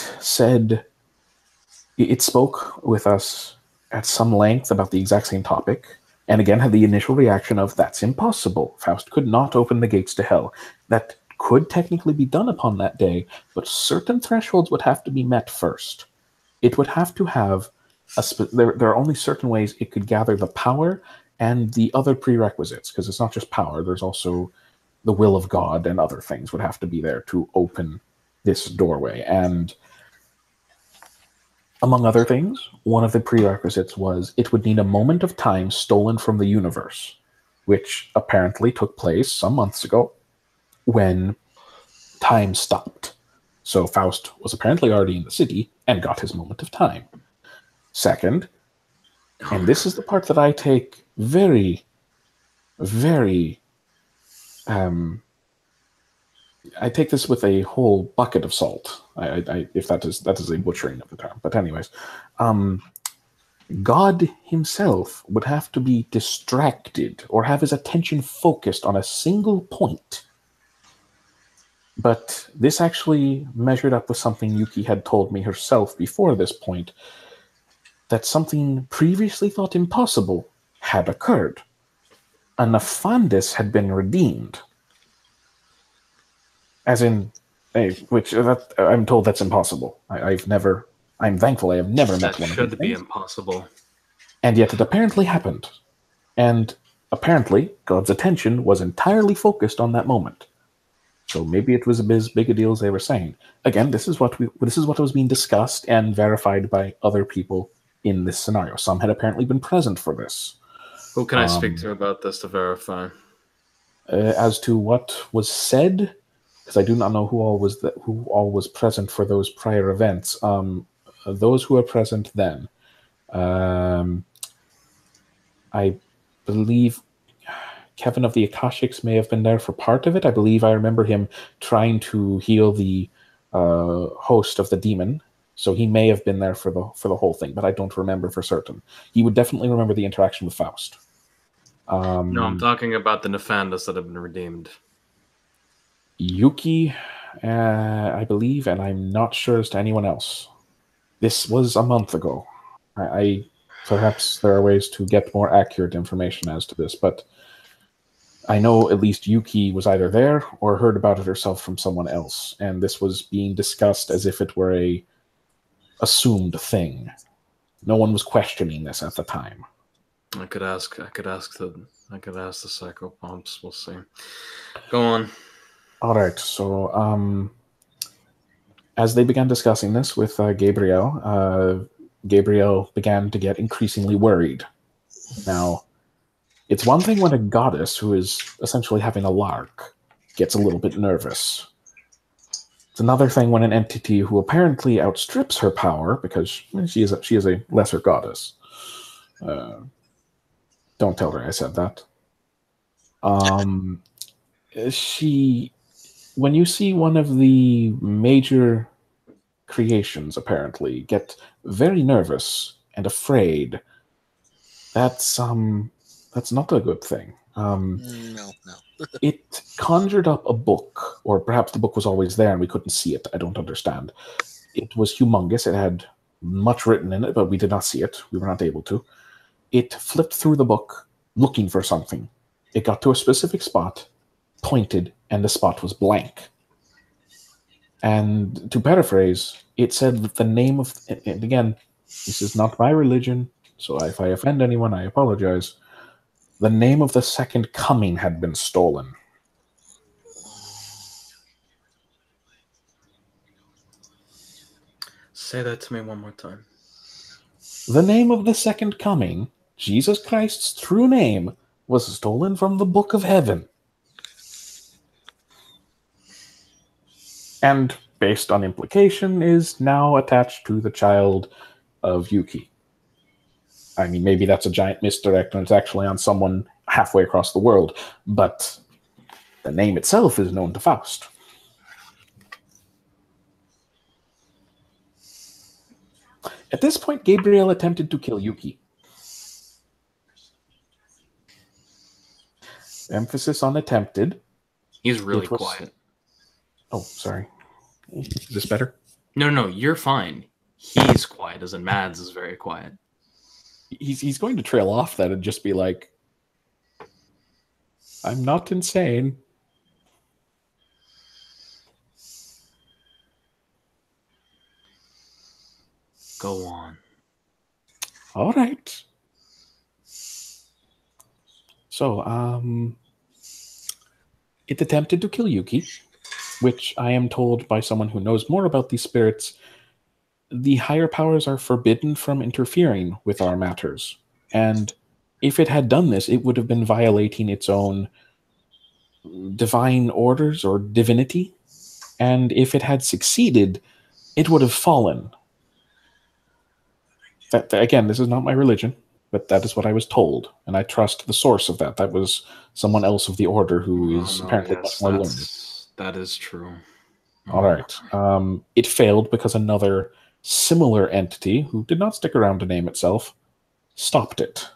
spoke with us at some length about the exact same topic, and again had the initial reaction of, that's impossible. Faust could not open the gates to hell. That could technically be done upon that day, but certain thresholds would have to be met first. It would have to have there are only certain ways it could gather the power and the other prerequisites, because it's not just power, there's also the will of God and other things would have to be there to open this doorway. And among other things, one of the prerequisites was it would need a moment of time stolen from the universe, which apparently took place some months ago when time stopped. So Faust was apparently already in the city and got his moment of time. Second, and this is the part that I take very, very, I take this with a whole bucket of salt. If that is a butchering of the term, but anyways, God himself would have to be distracted or have his attention focused on a single point. But this actually measured up with something Yuki had told me herself before this point, that something previously thought impossible had occurred. A Nefandis had been redeemed. As in, which I'm told that's impossible. I'm thankful I have never met one of these That should be things. impossible. And yet it apparently happened. And apparently, God's attention was entirely focused on that moment. So maybe it was as big a deal as they were saying. Again, this is what was being discussed and verified by other people in this scenario. Some had apparently been present for this. Who can I speak to about this to verify? As to what was said, because I do not know who all was present for those prior events. Those who were present then, I believe Kevin of the Akashics may have been there for part of it. I believe I remember him trying to heal the host of the demon, so he may have been there for the whole thing, but I don't remember for certain. He would definitely remember the interaction with Faust. No, I'm talking about the Nefandis that have been redeemed. Yuki, I believe, and I'm not sure as to anyone else. This was a month ago. I perhaps there are ways to get more accurate information as to this, but I know at least Yuki was either there or heard about it herself from someone else, and this was being discussed as if it were a assumed thing. No one was questioning this at the time. I could ask the psychopomps. We'll see. Go on. All right. So, as they began discussing this with Gabriel, Gabriel began to get increasingly worried. Now, it's one thing when a goddess who is essentially having a lark gets a little bit nervous. It's another thing when an entity who apparently outstrips her power, because she is a lesser goddess. Don't tell her I said that. When you see one of the major creations apparently get very nervous and afraid, that's not a good thing. No. It conjured up a book, or perhaps the book was always there and we couldn't see it. I don't understand. It was humongous. It had much written in it, but we did not see it. We were not able to. It flipped through the book looking for something. It got to a specific spot, pointed, and the spot was blank. And to paraphrase, it said that the name of, and again, this is not my religion, so if I offend anyone, I apologize. The name of the second coming had been stolen. Say that to me one more time. The name of the second coming, Jesus Christ's true name, was stolen from the Book of Heaven. And, based on implication, is now attached to the child of Yuki. I mean, maybe that's a giant misdirect and it's actually on someone halfway across the world, but the name itself is known to Faust. At this point, Gabriel attempted to kill Yuki. Emphasis on attempted. He's really quiet. Oh, sorry. Is this better? No, you're fine. He's quiet, as in Mads is very quiet. He's going to trail off that and just be like, I'm not insane. Go on. All right. So, it attempted to kill Yuki, which I am told by someone who knows more about these spirits, the higher powers are forbidden from interfering with our matters. And if it had done this, it would have been violating its own divine orders or divinity. And if it had succeeded, it would have fallen. Again, this is not my religion, but that is what I was told. And I trust the source of that. That was someone else of the order who is apparently much more learned. That is true. All right. It failed because another similar entity, who did not stick around to name itself, stopped it.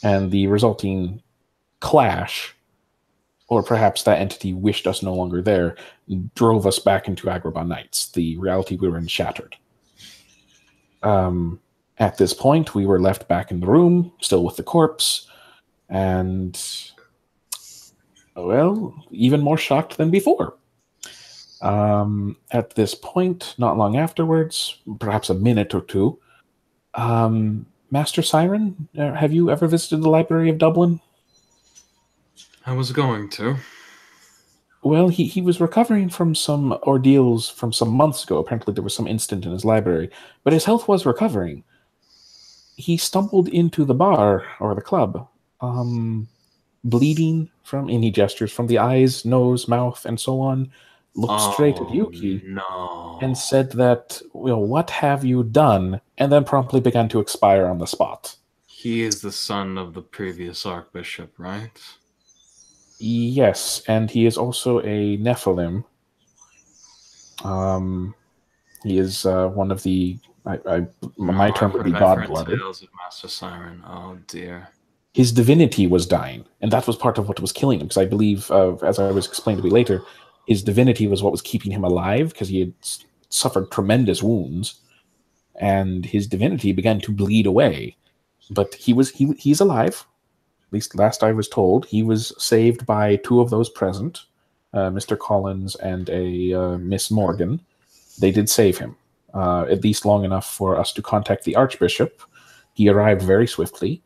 And the resulting clash, or perhaps that entity wished us no longer there, drove us back into Agrabah Nights. The reality we were in shattered. At this point, we were left back in the room, still with the corpse, and, well, even more shocked than before. At this point, not long afterwards, perhaps a minute or two, Master Siren, have you ever visited the Library of Dublin? I was going to. Well, he was recovering from some ordeals from some months ago. Apparently there was some incident in his library, but his health was recovering. He stumbled into the bar, or the club, bleeding from, and he gestures from the eyes, nose, mouth, and so on, looked straight at Yuki, and said that, well, what have you done? And then promptly began to expire on the spot. He is the son of the previous Archbishop, right? Yes, and he is also a Nephilim. He is one of the, my term would be God-blooded. Tales of Master Siren. Oh dear. His divinity was dying, and that was part of what was killing him, because I believe, as I was explained to me later, his divinity was what was keeping him alive, because he had suffered tremendous wounds, and his divinity began to bleed away. But he's alive. At least last I was told. He was saved by two of those present, Mr. Collins and a Miss Morgan. They did save him, at least long enough for us to contact the Archbishop. He arrived very swiftly.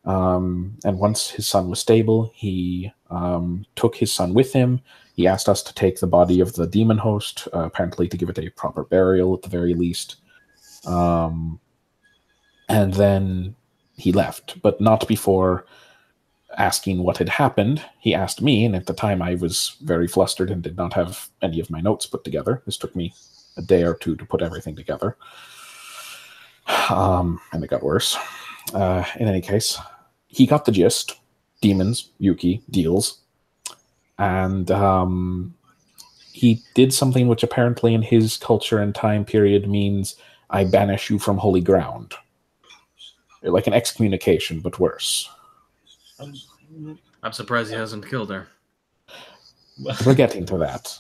And once his son was stable, he took his son with him. He asked us to take the body of the demon host, apparently to give it a proper burial at the very least. And then he left, but not before asking what had happened. He asked me, and at the time I was very flustered and did not have any of my notes put together. This took me a day or two to put everything together. And it got worse. In any case, he got the gist. Demons, Yuki, deals. And he did something which apparently in his culture and time period means I banish you from holy ground. Like an excommunication, but worse. I'm surprised he hasn't killed her. We're getting to that.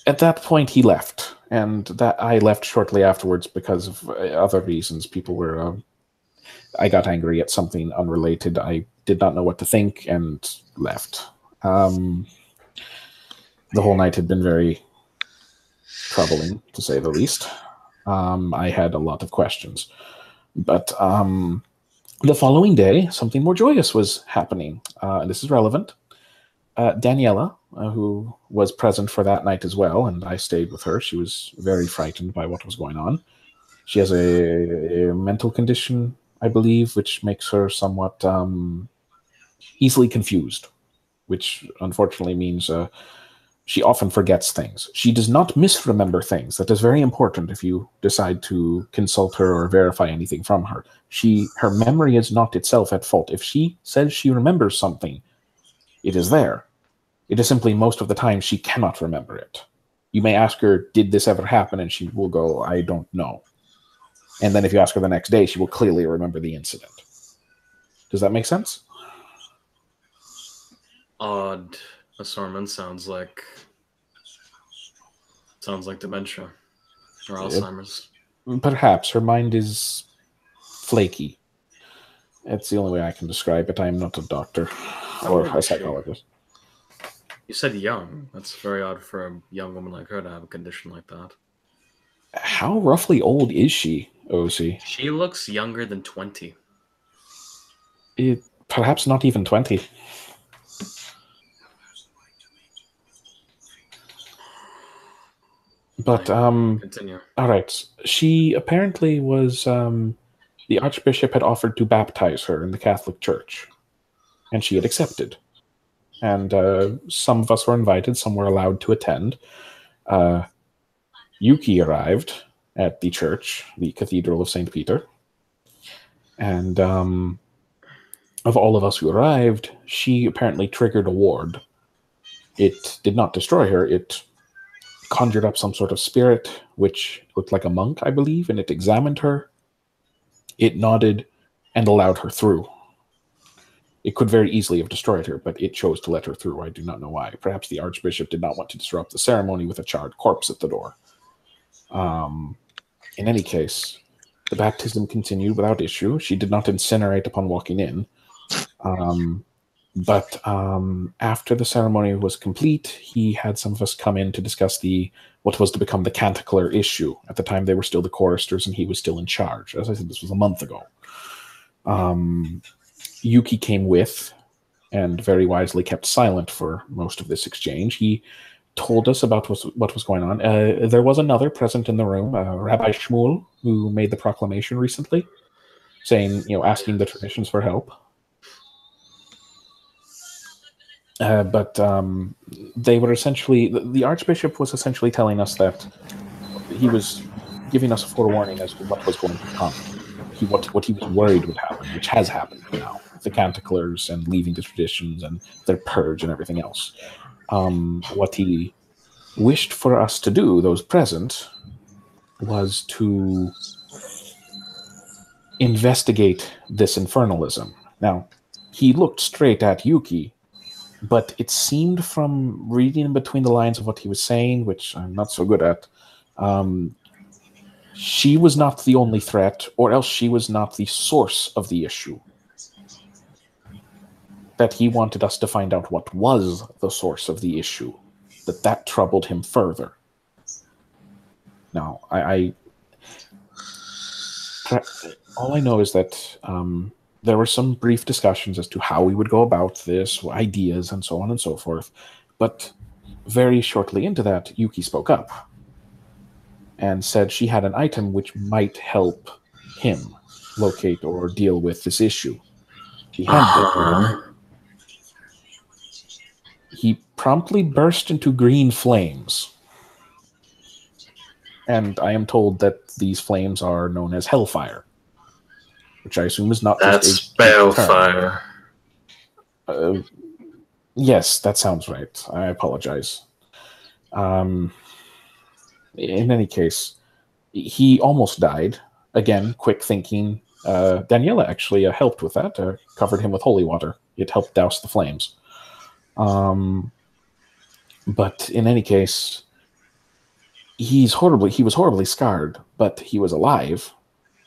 At that point, he left, and that I left shortly afterwards because of other reasons. People were... I got angry at something unrelated. I did not know what to think, and left. The whole night had been very troubling, to say the least. I had a lot of questions. But the following day, something more joyous was happening. And this is relevant. Daniela, who was present for that night as well, and I stayed with her. She was very frightened by what was going on. She has a mental condition, I believe, which makes her somewhat easily confused, which unfortunately means she often forgets things. She does not misremember things. That is very important if you decide to consult her or verify anything from her. Her memory is not itself at fault. If she says she remembers something, it is there. It is simply most of the time she cannot remember it. You may ask her, did this ever happen? And she will go, I don't know. And then if you ask her the next day, she will clearly remember the incident. Does that make sense? Odd assortment sounds like dementia or Alzheimer's. Perhaps. Her mind is flaky. It's the only way I can describe it. I am not a doctor or a psychologist. You said young. That's very odd for a young woman like her to have a condition like that. How roughly old is she, OC? She looks younger than 20. Perhaps not even 20. But, Continue. all right. She apparently was, the Archbishop had offered to baptize her in the Catholic Church, and she had accepted. And some of us were invited, some were allowed to attend. Yuki arrived at the church, the Cathedral of St. Peter. And of all of us who arrived, she apparently triggered a ward. It did not destroy her. It conjured up some sort of spirit, which looked like a monk, I believe, and it examined her. It nodded and allowed her through. It could very easily have destroyed her, but it chose to let her through. I do not know why. Perhaps the Archbishop did not want to disrupt the ceremony with a charred corpse at the door. In any case, the baptism continued without issue. She did not incinerate upon walking in. But after the ceremony was complete, he had some of us come in to discuss what was to become the Canticler issue. At the time, they were still the choristers, and he was still in charge. As I said, this was a month ago. Yuki came with, and very wisely kept silent for most of this exchange. He told us about what was going on. There was another present in the room, Rabbi Shmuel, who made the proclamation recently, saying, asking the traditions for help. But they were essentially, the Archbishop was essentially telling us that he was giving us a forewarning as to what was going to come. What he was worried would happen, which has happened now. The Canticlers and leaving the traditions and their purge and everything else. What he wished for us to do, those present, was to investigate this infernalism. Now, he looked straight at Yuki, but it seemed from reading in between the lines of what he was saying, which I'm not so good at, she was not the only threat, or else she was not the source of the issue. That he wanted us to find out what was the source of the issue, that troubled him further. Now, all I know is that there were some brief discussions as to how we would go about this, ideas, and so on and so forth. But very shortly into that, Yuki spoke up and said she had an item which might help him locate or deal with this issue. He handed it to him. He promptly burst into green flames. And I am told that these flames are known as hellfire, which I assume is not just balefire. Yes, that sounds right. I apologize. In any case, he almost died. Again, quick thinking. Daniela actually helped with that, covered him with holy water. It helped douse the flames. But in any case, he was horribly scarred, but he was alive,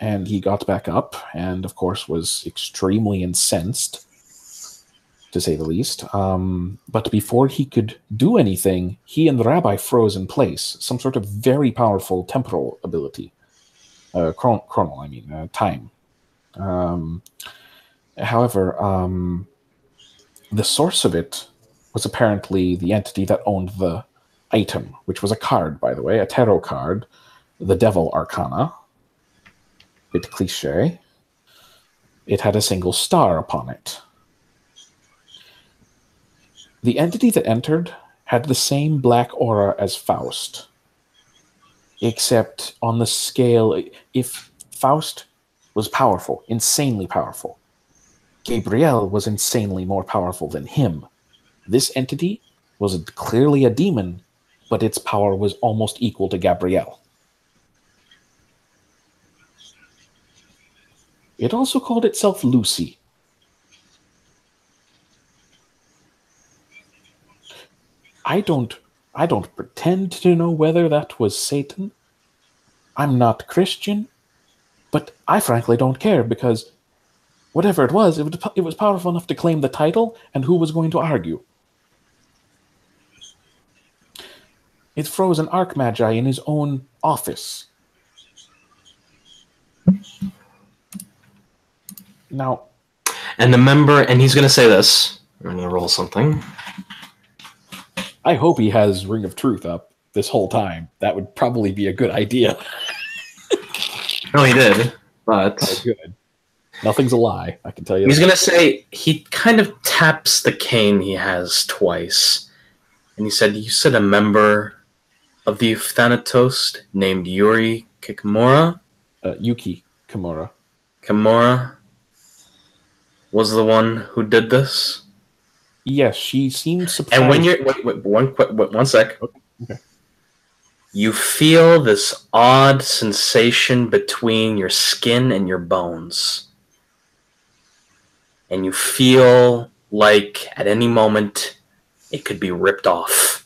and he got back up, and of course was extremely incensed, to say the least. But before he could do anything, he and the rabbi froze in place, some sort of very powerful temporal ability. Chronal, time. However, the source of it was apparently the entity that owned the item, which was a card, by the way, a tarot card, the Devil Arcana. Bit cliche. It had a single star upon it. The entity that entered had the same black aura as Faust, except on the scale, if Faust was powerful, insanely powerful, Gabriel was insanely more powerful than him. This entity was clearly a demon, but its power was almost equal to Gabriel. It also called itself Lucy. I don't pretend to know whether that was Satan. I'm not Christian, but I frankly don't care, because whatever it was powerful enough to claim the title, and who was going to argue? It froze an Archmagi in his own office, Now, And he's going to say this. I'm going to roll something. I hope he has Ring of Truth up this whole time. That would probably be a good idea. No, he did, but Oh, good. Nothing's a lie, I can tell you he's that. going to say he kind of taps the cane he has twice. And he said, you said a member of the Thanatos named Yuri Kikamura? Yuki Kimura. Kimura was the one who did this? Yes, she seems surprised. And when you're... Wait, one sec. Okay. You feel this odd sensation between your skin and your bones. And you feel like at any moment it could be ripped off.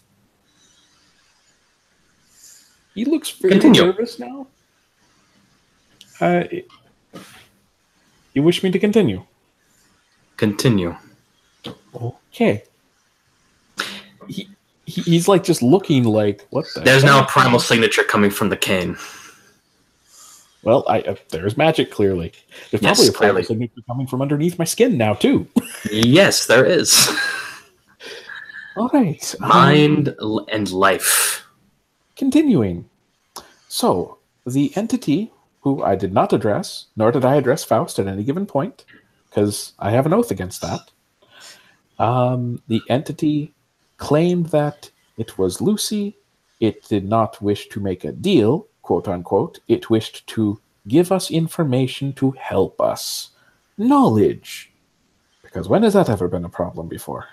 He looks very Continue. nervous now. You wish me to continue? Continue. Okay. He's like just looking like, what the There's heck? now a primal signature coming from the cane. Well, there's magic, clearly. There's Yes, probably a primal clearly. signature coming from underneath my skin now, too. Yes, there is. All right. Mind and life. Continuing. So, the entity who I did not address, nor did I address Faust at any given point, because I have an oath against that. The entity claimed that it was Lucy. It did not wish to make a deal, quote unquote. It wished to give us information to help us. Knowledge. Because when has that ever been a problem before?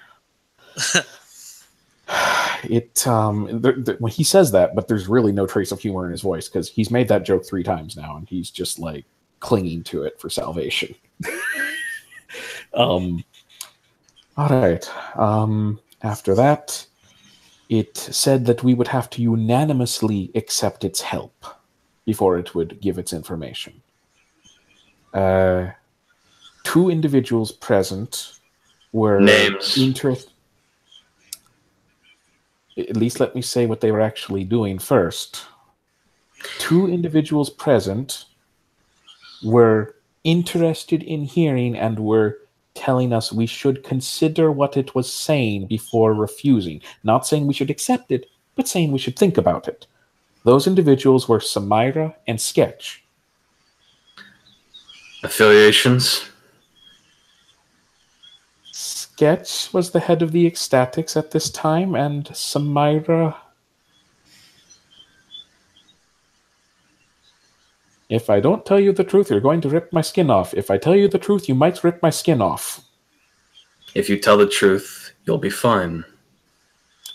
When he says that, but there's really no trace of humor in his voice because he's made that joke 3 times now, and he's just like clinging to it for salvation. All right. After that, it said that we would have to unanimously accept its help before it would give its information. 2 individuals present were Names. interested. At least let me say what they were actually doing first. 2 individuals present were interested in hearing and were telling us we should consider what it was saying before refusing. Not saying we should accept it, but saying we should think about it. Those individuals were Samira and Sketch. Affiliations. Sketch was the head of the Ecstatics at this time, and Samira... If I don't tell you the truth, you're going to rip my skin off. If I tell you the truth, you might rip my skin off. If you tell the truth, you'll be fine.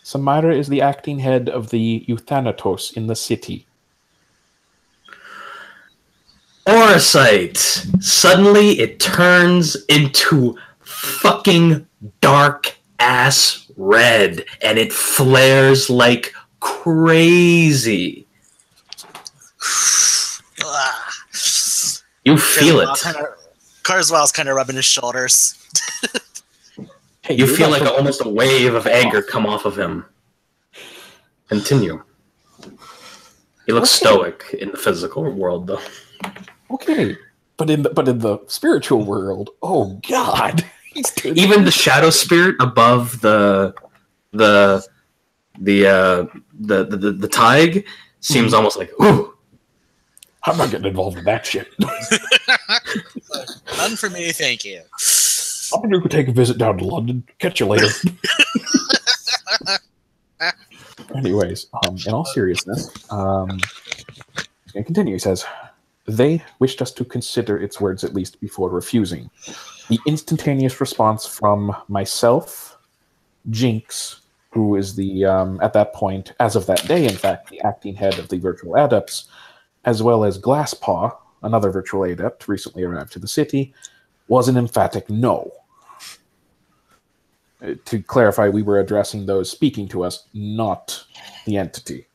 Samira is the acting head of the Euthanatos in the city. Orosite. Suddenly it turns into fucking dark ass red and it flares like crazy. You feel it. Carswell's kind of rubbing his shoulders. Hey, You you're feel not like so- almost a wave of anger come off of him. Continue. He looks Okay. stoic in the physical world, though. Okay, but in the spiritual world, oh god, he's turning- Even the shadow spirit above the Thaig seems almost like, ooh. I'm not getting involved in that shit. None for me, thank you. I'm gonna go take a visit down to London. Catch you later. Anyways, in all seriousness, he's gonna continue. He says, they wished us to consider its words at least before refusing. The instantaneous response from myself, Jinx, who is the, at that point, as of that day, in fact, the acting head of the virtual adepts, as well as Glasspaw, another virtual adept recently arrived to the city, was an emphatic no. To clarify, we were addressing those speaking to us, not the entity.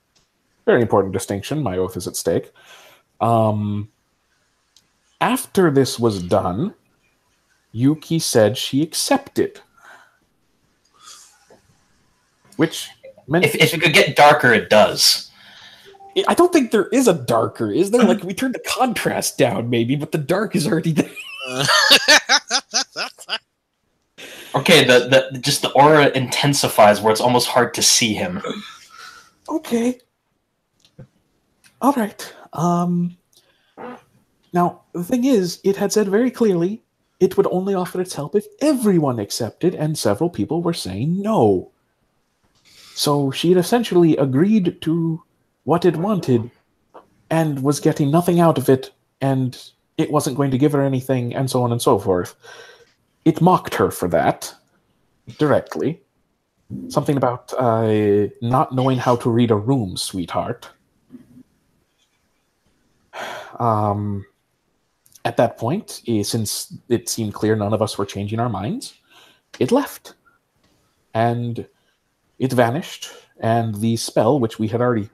Very important distinction. My oath is at stake. After this was done, Yuki said she accepted. Which meant If it could get darker, it does. I don't think there is a darker, is there? Like, we turned the contrast down, maybe, but the dark is already there. Okay, just the aura intensifies where it's almost hard to see him. Okay. All right. Now, the thing is, it had said very clearly it would only offer its help if everyone accepted, and several people were saying no. So she had essentially agreed to what it wanted and was getting nothing out of it, and it wasn't going to give her anything, and so on and so forth. It mocked her for that, directly. Something about not knowing how to read a room, sweetheart. At that point, since it seemed clear none of us were changing our minds, it left. And it vanished, and the spell, which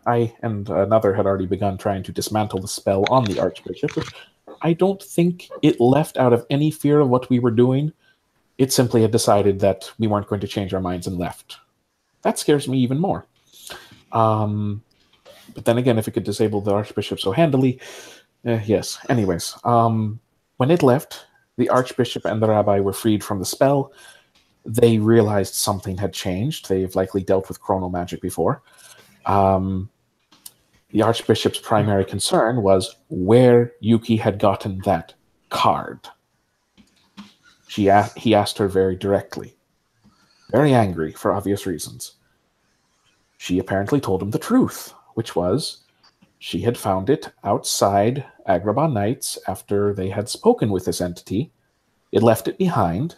I and another had already begun trying to dismantle the spell on the Archbishop, which I don't think it left out of any fear of what we were doing. It simply had decided that we weren't going to change our minds and left. That scares me even more. But then again, if it could disable the Archbishop so handily, yes. Anyways, when it left, the Archbishop and the Rabbi were freed from the spell. They realized something had changed. They've likely dealt with chrono magic before. The Archbishop's primary concern was where Yuki had gotten that card. He asked her very directly. Very angry, for obvious reasons. She apparently told him the truth, which was she had found it outside Agrabah Nights after they had spoken with this entity. It left it behind,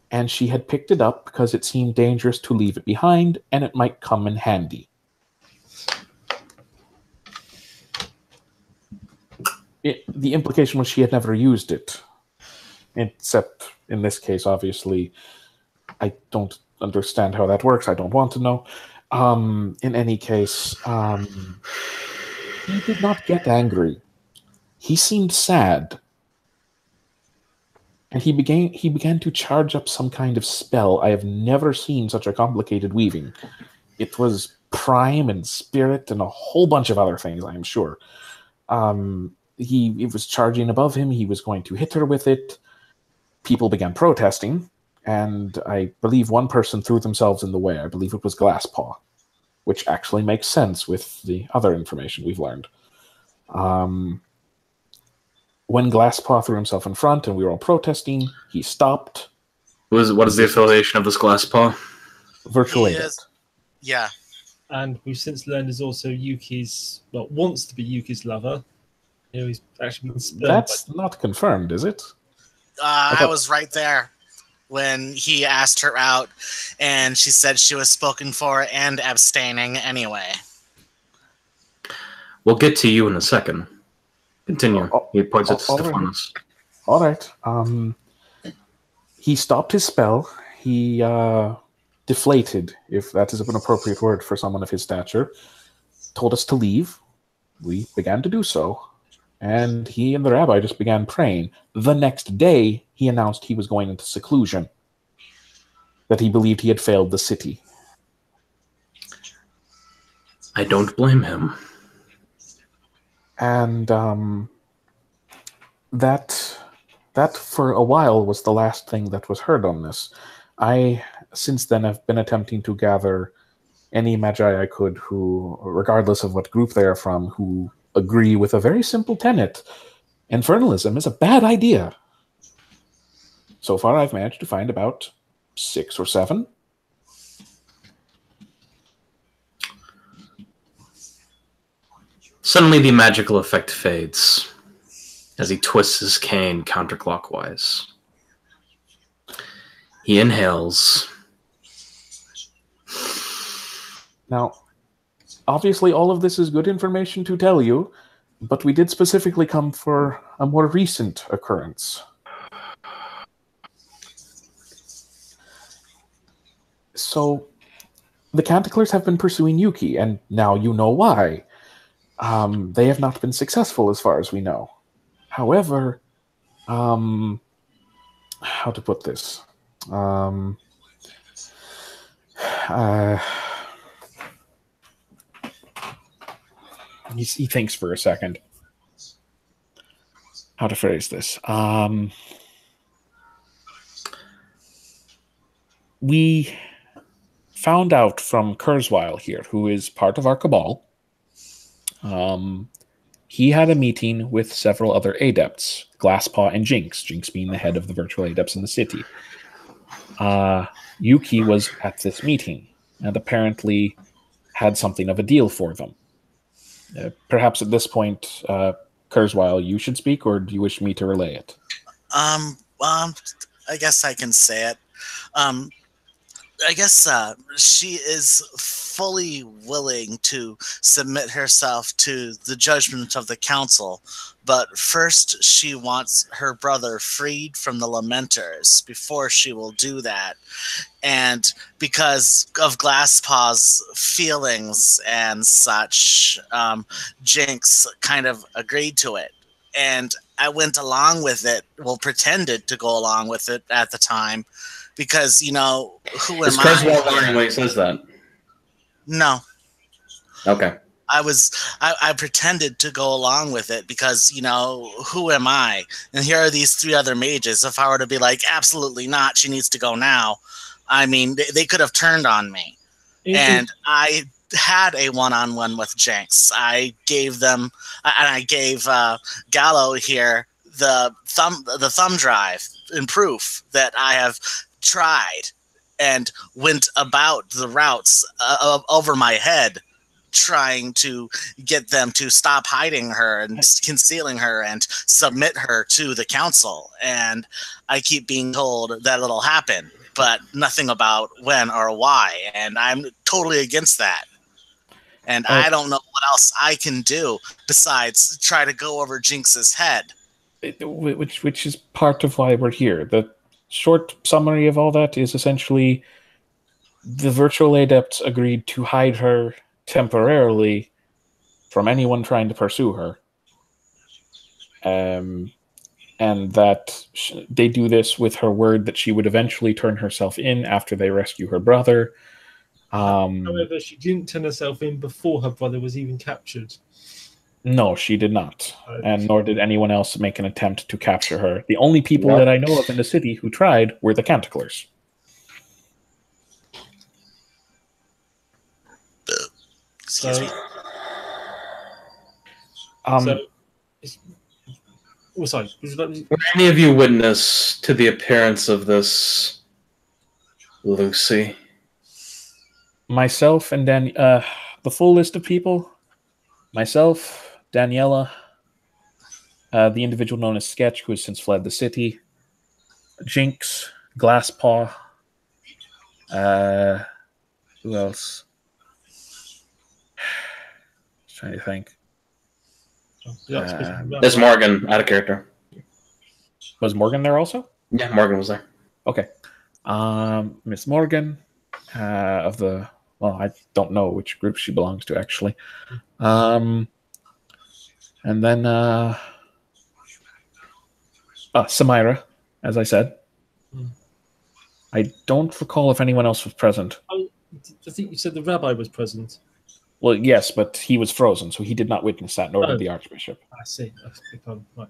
and she had picked it up because it seemed dangerous to leave it behind, and it might come in handy. The implication was she had never used it. Except, in this case, obviously, I don't understand how that works. I don't want to know. In any case, he did not get angry. He seemed sad. And he began to charge up some kind of spell. I have never seen such a complicated weaving. It was prime and spirit and a whole bunch of other things, I am sure. It was charging above him. He was going to hit her with it. People began protesting, and I believe one person threw themselves in the way. I believe it was Glasspaw, which actually makes sense with the other information we've learned. When Glasspaw threw himself in front and we were all protesting, he stopped. What is the affiliation of this Glasspaw? Virtual agent. Yeah. And we've since learned is also wants to be Yuki's lover. He's actually been spurned. That's not confirmed, is it? I was right there when he asked her out, and she said she was spoken for and abstaining anyway. We'll get to you in a second. Continue. He points at Stephanos. All right. He stopped his spell. He deflated, if that is an appropriate word for someone of his stature, told us to leave. We began to do so. And he and the rabbi just began praying. The next day, he announced he was going into seclusion, that he believed he had failed the city. I don't blame him. And that for a while was the last thing that was heard on this. I, since then, have been attempting to gather any magi I could who, regardless of what group they are from, who agree with a very simple tenet. Infernalism is a bad idea. So far, I've managed to find about 6 or 7. Suddenly, the magical effect fades as he twists his cane counterclockwise. He inhales. Now, obviously, all of this is good information to tell you, but we did specifically come for a more recent occurrence. So, the Canticlers have been pursuing Yuki, and now you know why. They have not been successful as far as we know. However, how to put this? he thinks for a second. How to phrase this? We found out from Kurzweil here, who is part of our cabal. He had a meeting with several other adepts, Glasspaw and Jinx. Jinx being the head of the virtual adepts in the city. Yuki was at this meeting and apparently had something of a deal for them. Perhaps at this point, Kurzweil, you should speak, or do you wish me to relay it? I guess I can say it. I guess she is fully willing to submit herself to the judgment of the council, but first she wants her brother freed from the Lamenters before she will do that. And because of Glasspaw's feelings and such, Jinx kind of agreed to it. And I went along with it, well, pretended to go along with it at the time, because, who am I? Is Kurzweil lying when he says that? No. Okay. I pretended to go along with it because, who am I? And here are these 3 other mages. If I were to be like, absolutely not, she needs to go now, I mean, they could have turned on me. And I had a one-on-one with Jinx. I gave them, and I gave Gallo here the thumb drive in proof that I have tried and went about the routes over my head trying to get them to stop hiding her and concealing her and submit her to the council. And I keep being told that it'll happen, but nothing about when or why. And I'm totally against that. And I don't know what else I can do besides try to go over Jinx's head. Which is part of why we're here. The short summary of all that is essentially the virtual adepts agreed to hide her temporarily from anyone trying to pursue her. And that they do this with her word that she would eventually turn herself in after they rescue her brother. However, she didn't turn herself in before her brother was even captured. No, she did not. And nor did anyone else make an attempt to capture her. The only people that I know of in the city who tried were the Canticlers. Excuse me. Sorry. Were any of you witness to the appearance of this Lucy? Myself and the full list of people. Myself, Daniela, the individual known as Sketch, who has since fled the city, Jinx, Glasspaw, who else? Trying to think. There's Morgan, out of character. Was Morgan there also? Yeah, Morgan was there. Okay. Miss Morgan, of the... Well, I don't know which group she belongs to, actually. And then Samira, as I said. I don't recall if anyone else was present. I think you said the rabbi was present. Well, yes, but he was frozen, so he did not witness that, nor did the Archbishop. I see. Right.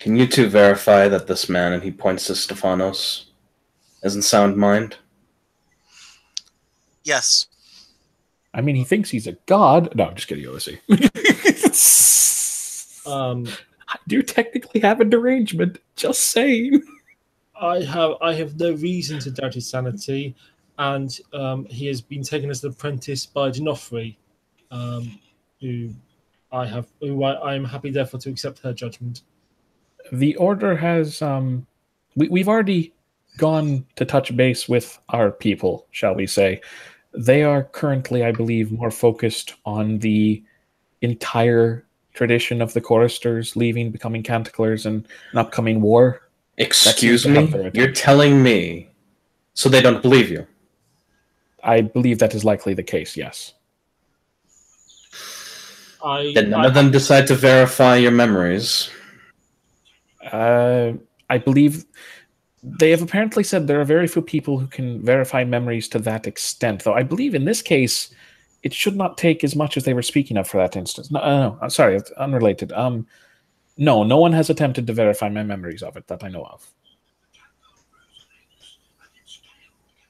Can you two verify that this man, and he points to Stephanos, is in sound mind? Yes. I mean, he thinks he's a god. No, I'm just kidding, Odyssey. I do technically have a derangement. Just saying. I have no reason to doubt his sanity, and he has been taken as an apprentice by D'Onofri, who I am happy therefore to accept her judgment. The Order has we've already gone to touch base with our people, shall we say. They are currently, I believe, more focused on the entire tradition of the choristers leaving, becoming canticlers, and an upcoming war. Excuse me? You're telling me so they don't believe you? I believe that is likely the case, yes. Did none of them decide to verify your memories? I believe they have apparently said there are very few people who can verify memories to that extent, though I believe in this case it should not take as much as they were speaking of for that instance. No, sorry, it's unrelated. No, no one has attempted to verify my memories of it that I know of.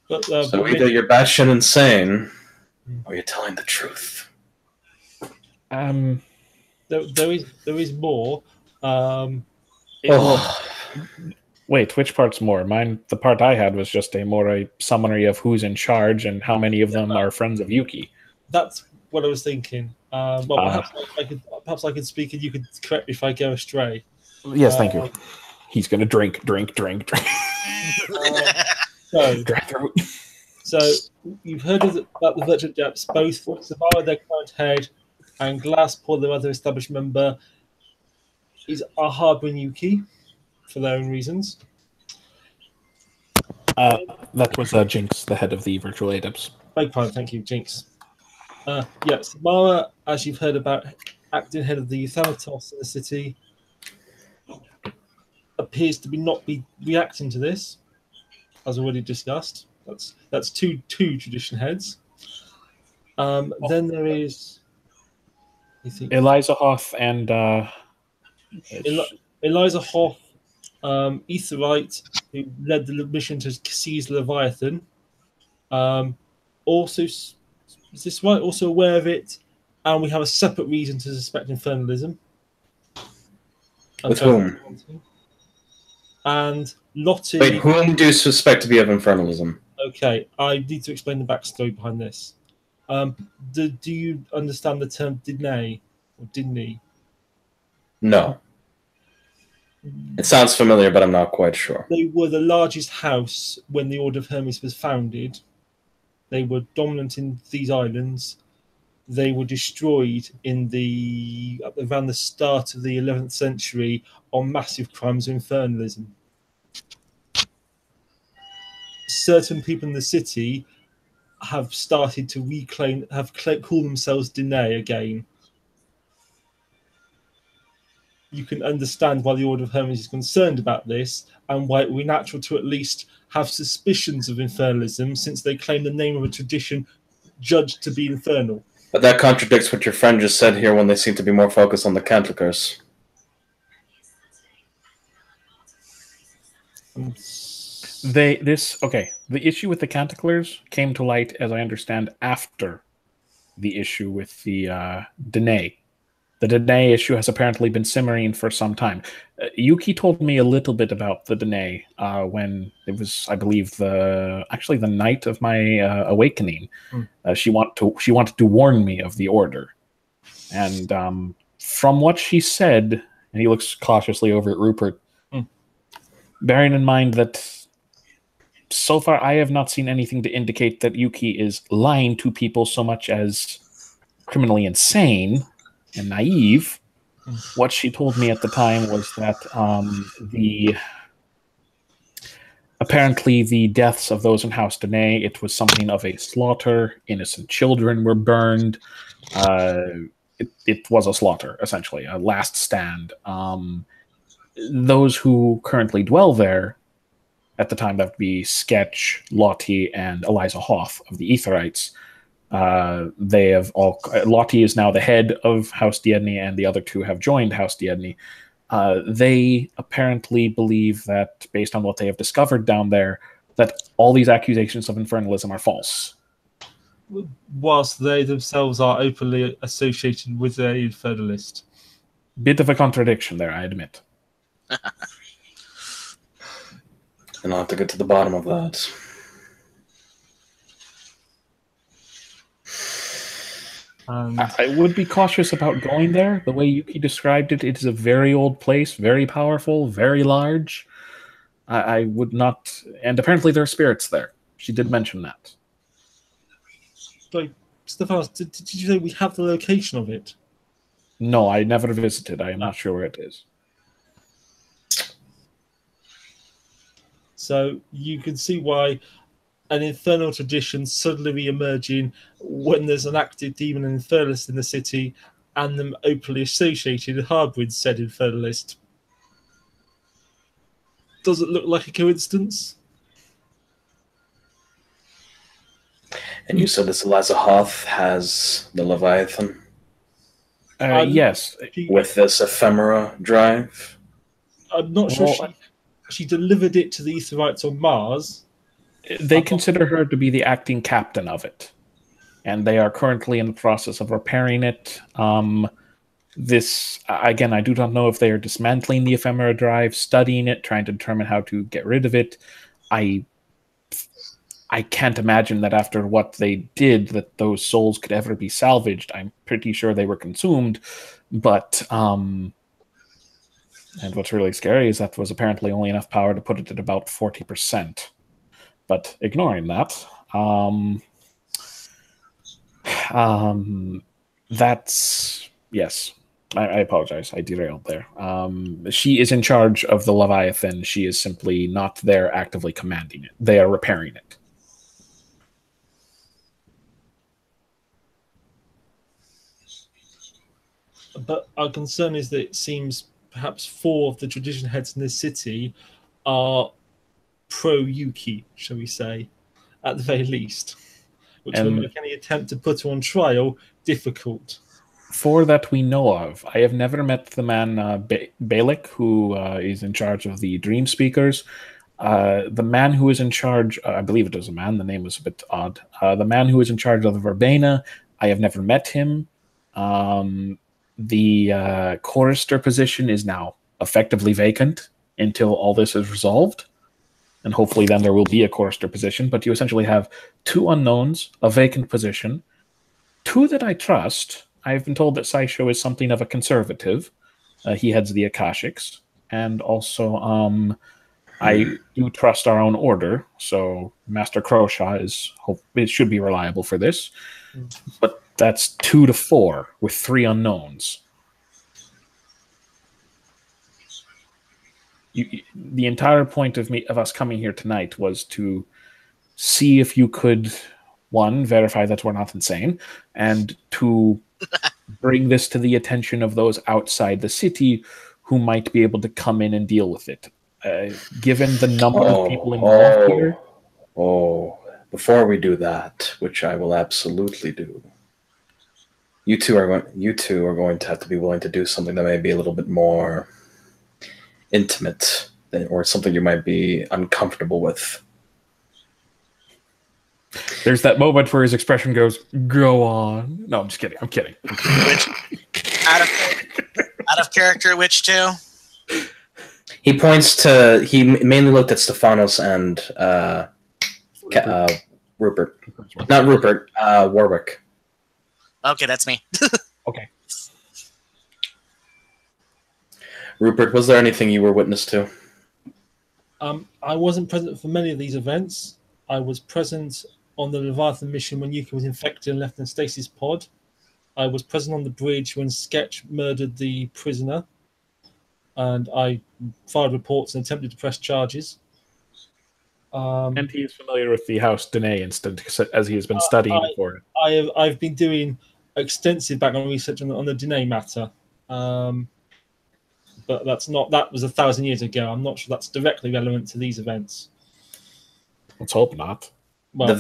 But, So either you're batshit insane, or you're telling the truth. there is more. Wait, which part's more? Mine, the part I had was just a summary of who's in charge and how many of them are friends of Yuki. That's what I was thinking. Perhaps I could speak and you could correct me if I go astray. Yes, thank you. He's going to drink. So you've heard about the virtual depths. Both Samara, their current head, and Glassport, their other established member, are harboring Yuki for their own reasons. That was Jinx, the head of the virtual adepts. Big pardon, thank you, Jinx. Samara, as you've heard about, acting head of the Thanatos in the city, appears to not be reacting to this, as already discussed. That's two tradition heads. Then there is, Eliza Hoff and Eliza Hoff, Aetherite, who led the mission to seize Leviathan. Also, is this right? Also aware of it, and we have a separate reason to suspect infernalism. With whom? And Lottie. Wait, whom do you suspect to be of infernalism? Okay, I need to explain the backstory behind this. Do you understand the term Dine or Dinny? No. It sounds familiar, but I'm not quite sure. They were the largest house when the Order of Hermes was founded. They were dominant in these islands. They were destroyed around the start of the 11th century on massive crimes of infernalism. Certain people in the city have started to call themselves Dine again. You can understand why the Order of Hermes is concerned about this, and why it would be natural to at least have suspicions of infernalism, since they claim the name of a tradition judged to be infernal. But that contradicts what your friend just said here when they seem to be more focused on the Canticles. The issue with the Canticlers came to light, as I understand, after the issue with the Dene. The Dene issue has apparently been simmering for some time. Yuki told me a little bit about the Dene when it was, I believe, the night of my awakening. She wanted to warn me of the order, and from what she said, and he looks cautiously over at Rupert, bearing in mind that so far I have not seen anything to indicate that Yuki is lying to people so much as criminally insane and naive. What she told me at the time was that apparently the deaths of those in House Dene, it was something of a slaughter. Innocent children were burned. It was a slaughter, essentially, a last stand. Those who currently dwell there, at the time that would be Sketch, Lottie, and Eliza Hoff of the Aetherites. They have all. Lottie is now the head of House Diedny, and the other two have joined House Diedny. They apparently believe that, based on what they have discovered down there, that all these accusations of infernalism are false. Whilst they themselves are openly associated with an infernalist. Bit of a contradiction there, I admit. And I'll have to get to the bottom of that. I would be cautious about going there. The way Yuki described it, it is a very old place, very powerful, very large. I would not... And apparently there are spirits there. She did mention that. Like, Stephanos, did you say we have the location of it? No, I never visited. I am not sure where it is. So you can see why an infernal tradition suddenly re-emerging when there's an active demon and infernalist in the city, and them openly associated and harbouring said infernalist. Does it look like a coincidence? And you said this Eliza Hoth has the Leviathan Yes. with this ephemera drive? I'm not sure Well, she delivered it to the Aetherites on Mars. They consider her to be the acting captain of it, and they are currently in the process of repairing it. This, again, I do not know if they are dismantling the ephemera drive, studying it, trying to determine how to get rid of it. I can't imagine that after what they did, that those souls could ever be salvaged. I'm pretty sure they were consumed, but and what's really scary is that was apparently only enough power to put it at about 40%. But ignoring that, that's yes. I apologize. I derailed there. She is in charge of the Leviathan. She is simply not there actively commanding it. They are repairing it. But our concern is that it seems perhaps 4 of the tradition heads in this city are pro-Yuki, shall we say, at the very least, which will make any attempt to put her on trial difficult. 4 that we know of. I have never met the man Balik, who is in charge of the Dream Speakers. The man who is in charge, I believe it was a man, the name was a bit odd. The man who is in charge of the Verbena, I have never met him. The chorister position is now effectively vacant until all this is resolved. And hopefully then there will be a chorister position. But you essentially have 2 unknowns, a vacant position, 2 that I trust. I've been told that Saisho is something of a conservative. He heads the Akashics. And also, I do trust our own order. So Master Croshaw it should be reliable for this. But that's 2 to 4 with 3 unknowns. The entire point of us coming here tonight was to see if you could, 1, verify that we're not insane, and 2, bring this to the attention of those outside the city who might be able to come in and deal with it. Given the number of people involved here. Before we do that, which I will absolutely do, you two are going to have to be willing to do something that may be a little bit more intimate, or something you might be uncomfortable with. There's that moment where his expression goes, "Go on." No, I'm just kidding. I'm kidding. Which out of character, which 2? He points to. He mainly looked at Stephanos and Rupert. Not Rupert. Warwick. Okay, that's me. Okay. Rupert, was there anything you were witness to? I wasn't present for many of these events. I was present on the Leviathan mission when Yuki was infected and left in a stasis pod. I was present on the bridge when Sketch murdered the prisoner. And I filed reports and attempted to press charges. And he is familiar with the House Dene incident as he has been studying for it. I've been doing extensive background research on the Dene matter. But that was 1,000 years ago. I'm not sure that's directly relevant to these events. Let's hope not. Well,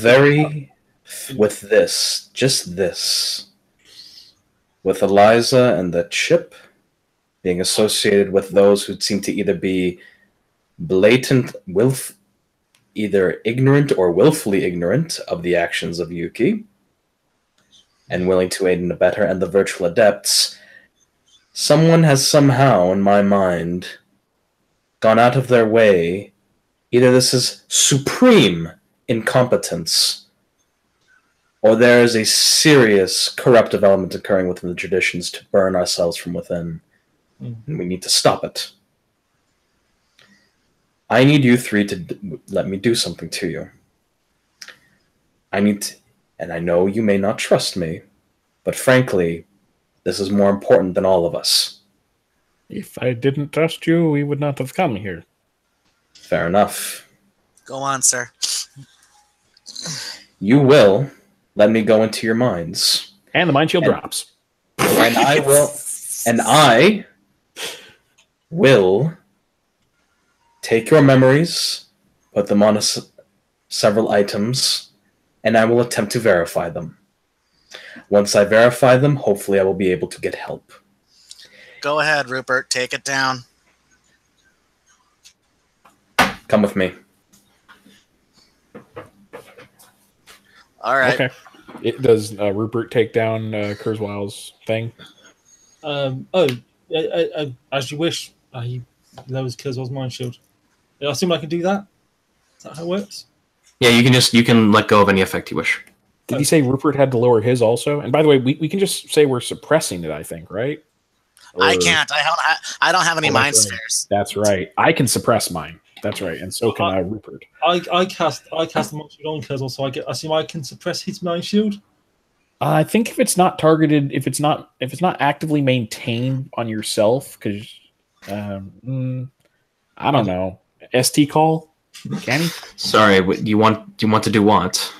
with Eliza and the chip being associated with those who seem to either be either ignorant or willfully ignorant of the actions of Yuki, and willing to aid and abet her, and the virtual adepts, someone has somehow, in my mind, gone out of their way. Either this is supreme incompetence, or there is a serious corruptive element occurring within the traditions to burn ourselves from within. And we need to stop it. I need you 3 to let me do something to you. And I know you may not trust me, but frankly, this is more important than all of us. If I didn't trust you, we would not have come here. Fair enough. Go on, sir. You will let me go into your minds. And the mind shield drops. And I will take your memories, put them on several items, and I will attempt to verify them. Once I verify them, hopefully I will be able to get help. Go ahead, Rupert. Take it down. Come with me. All right. Okay. Does Rupert take down Kurzweil's thing? As you wish. He lowers Kurzweil's mind shield. I assume I can do that? Is that how it works? Yeah, you can let go of any effect you wish. Did he say Rupert had to lower his also? And by the way, we can just say we're suppressing it, I think, right? I can't. I don't have any mind right. spheres. That's right. I can suppress mine. That's right, and so can Rupert. I cast the mind shield on Kurzweil, so I assume I can suppress his mind shield. I think if it's not targeted, if it's not actively maintained on yourself, because I don't know, ST call, can he? Sorry, do you want to do what?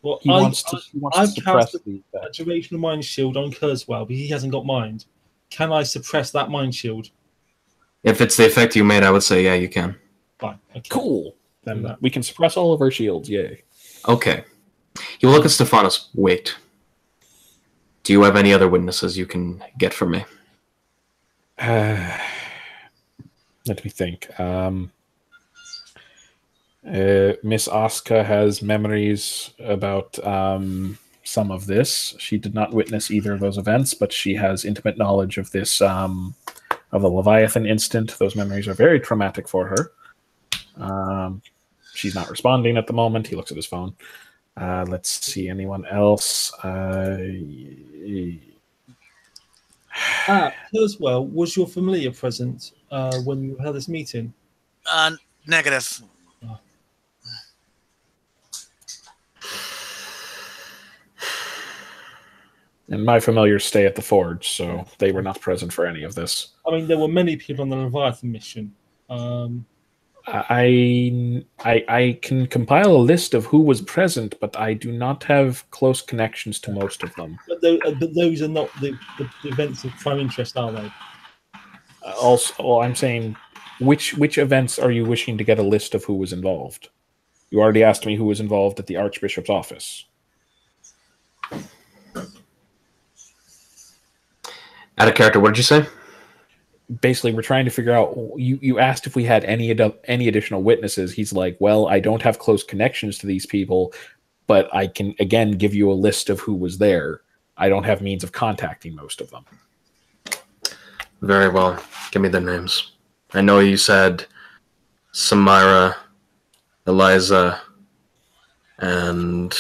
Well, He wants to suppress cast the a durational mind shield on Kurzweil, but he hasn't got mind. Can I suppress that mind shield? If it's the effect you made, I would say yeah, you can. Fine. Okay. Cool. Then we can suppress all of our shields. Yay. Okay. You will look at Stephanos. Wait. Do you have any other witnesses you can get from me? Let me think. Miss Asuka has memories about some of this. She did not witness either of those events, but she has intimate knowledge of this, of the Leviathan incident. Those memories are very traumatic for her. She's not responding at the moment. He looks at his phone. Let's see, anyone else? Kurzweil, was your familiar present when you had this meeting? Negative. And my familiars stay at the forge, so they were not present for any of this. I mean, there were many people on the Leviathan mission. I can compile a list of who was present, but I do not have close connections to most of them. But those are not the events of prime interest, are they? Also, I'm saying, which events are you wishing to get a list of who was involved? You already asked me who was involved at the Archbishop's office. Out of character, what did you say? Basically, we're trying to figure out. You asked if we had any additional witnesses. He's like, well, I don't have close connections to these people, but I can again give you a list of who was there. I don't have means of contacting most of them. Very well. Give me their names. I know you said Samira, Eliza, and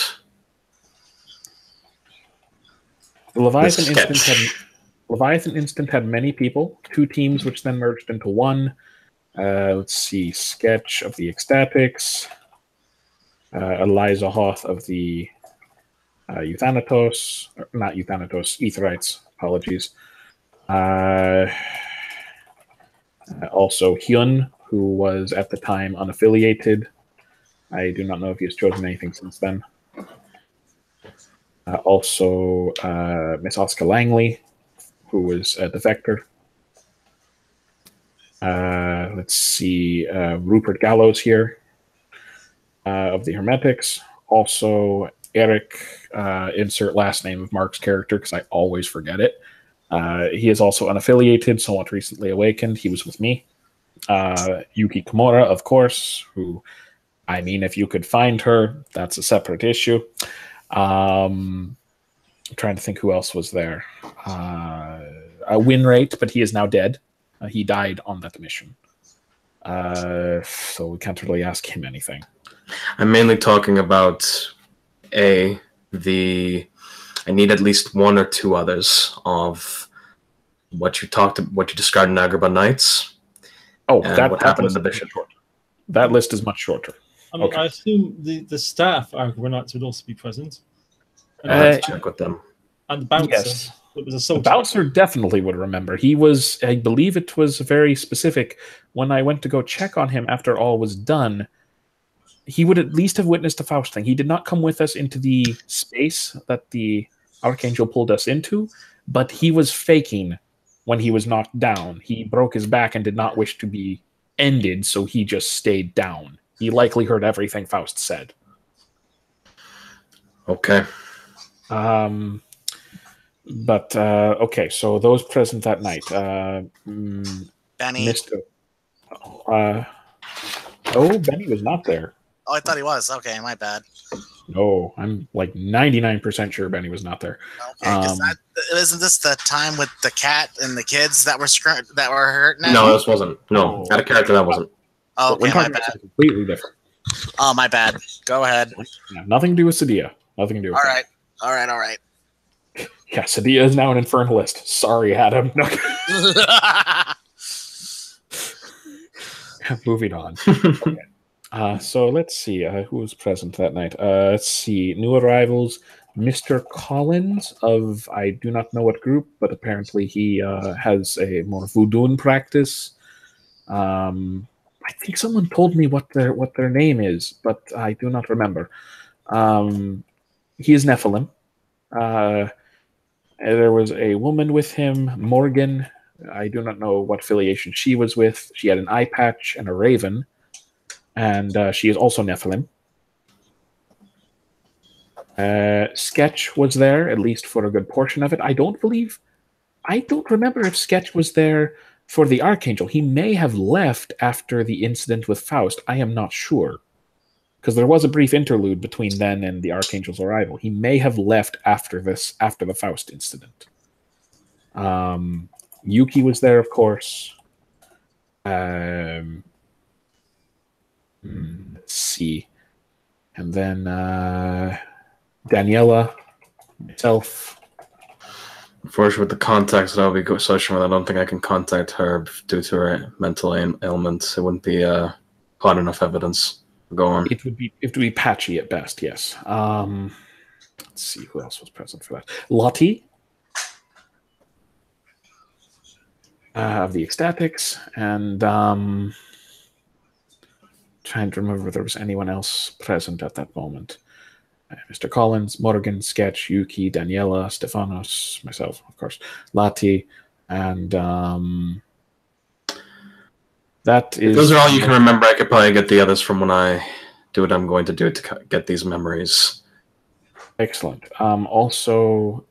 The Leviathan incident had many people, 2 teams, which then merged into one. Let's see, Sketch of the Ecstatics, Eliza Hoth of the Euthanatos, not Euthanatos, Etherites, apologies. Also Hyun, who was at the time unaffiliated. I do not know if he has chosen anything since then. Also Miss Asuka Langley, who was a defector. Let's see, Rupert Gallows here of the Hermetics. Also Eric, insert last name of Mark's character because I always forget it. He is also unaffiliated, somewhat recently awakened. He was with me. Yuki Kimura, of course, who, I mean, if you could find her, that's a separate issue. I'm trying to think who else was there. A win rate, but he is now dead. He died on that mission. So we can't really ask him anything. I'm mainly talking about I need at least 1 or 2 others of what you described in Agrabah Nights. Oh, what happened in the mission. That list is much shorter. I mean, Okay. I assume the staff Agrabah Knights would also be present. And, I'll have to check with them. And the bouncer. Yes. It was a The soldier. bouncer definitely would remember. He was, I believe it was very specific. When I went to go check on him after all was done, he would at least have witnessed the Faust thing. He did not come with us into the space that the Archangel pulled us into, but he was faking when he was knocked down. He broke his back and did not wish to be ended, so he just stayed down. He likely heard everything Faust said. Okay. But okay, so those present that night, Benny. Mr. Oh, Benny was not there. Oh, I thought he was. Okay, my bad. No, I'm like 99% sure Benny was not there. Okay, because isn't this the time with the cat and the kids that were hurt? Now? No, this wasn't. No, had a character that wasn't. Oh, okay, my bad. Completely different. Oh, my bad. Go ahead. Yeah, nothing to do with Sadia. Nothing to do with that. All right. Yeah, Sadia is now an infernalist. Sorry, Adam. No. Moving on. Okay. So let's see who was present that night. Let's see. New arrivals. Mr. Collins of I do not know what group, but apparently he has a more voodoo practice. I think someone told me what their name is, but I do not remember. He is Nephilim. There was a woman with him, Morgan. I do not know what affiliation she was with. She had an eye patch and a raven, and she is also Nephilim. Sketch was there, at least for a good portion of it. I don't remember if Sketch was there for the Archangel. He may have left after the incident with Faust. I am not sure, because there was a brief interlude between then and the Archangel's arrival. He may have left after the Faust incident. Yuki was there, of course. Let's see. And then Daniela, myself. Unfortunately, with the contacts that I'll be searching with, I don't think I can contact her due to her mental ailment. It wouldn't be hot enough evidence. Go on. It would be patchy at best, yes. Let's see who else was present for that. Lottie of the Ecstatics, and trying to remember if there was anyone else present at that moment. Mr. Collins, Morgan, Sketch, Yuki, Daniela, Stefanos, myself, of course, Lati, and that is. If those are all you can remember. I could probably get the others from when I do what I'm going to do to get these memories. Excellent. Also,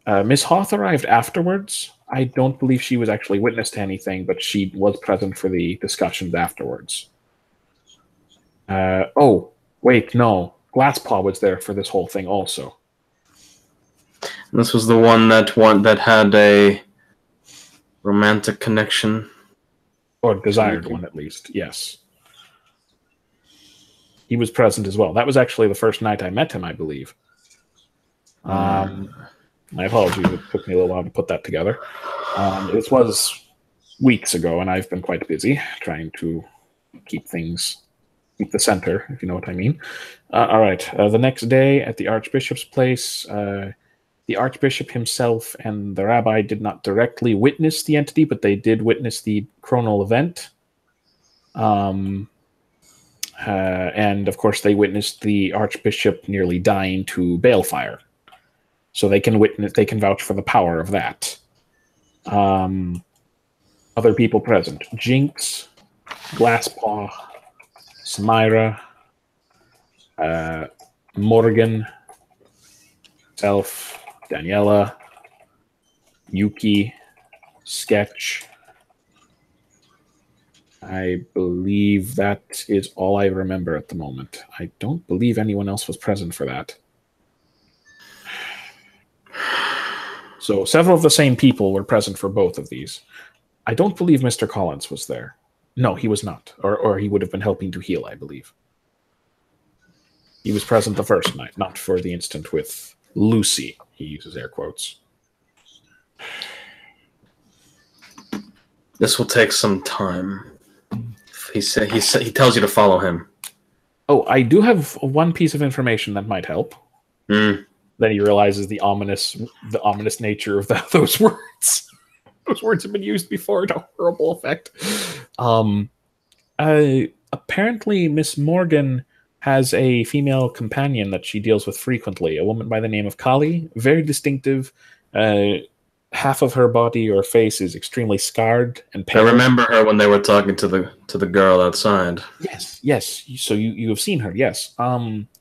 Miss Hoth arrived afterwards. I don't believe she was actually witness to anything, but she was present for the discussions afterwards. Oh, wait, no. Glasspaw was there for this whole thing also. And this was the one that had a romantic connection. Or desired one, at least, yes. He was present as well. That was actually the first night I met him, I believe. My apologies, it took me a little while to put that together. This was weeks ago, and I've been quite busy trying to keep the center, if you know what I mean. All right, the next day at the Archbishop's place, the Archbishop himself and the rabbi did not directly witness the entity, but they did witness the chronal event. And of course, they witnessed the Archbishop nearly dying to balefire. So they can vouch for the power of that. Other people present: Jinx, Glasspaw, Samira, Morgan, self, Daniela, Yuki, Sketch. I believe that is all I remember at the moment. I don't believe anyone else was present for that. So several of the same people were present for both of these. I don't believe Mr. Collins was there. No, he was not. Or he would have been helping to heal, I believe. He was present the first night, not for the instant with Lucy. He uses air quotes. This will take some time. He tells you to follow him. Oh, I do have one piece of information that might help. Then he realizes the ominous nature of those words. Those words have been used before to horrible effect. Apparently, Miss Morgan has a female companion that she deals with frequently, a woman by the name of Kali, very distinctive, half of her body or face is extremely scarred and I pale. remember her when they were talking to the girl outside. Yes. So you have seen her, yes. Kali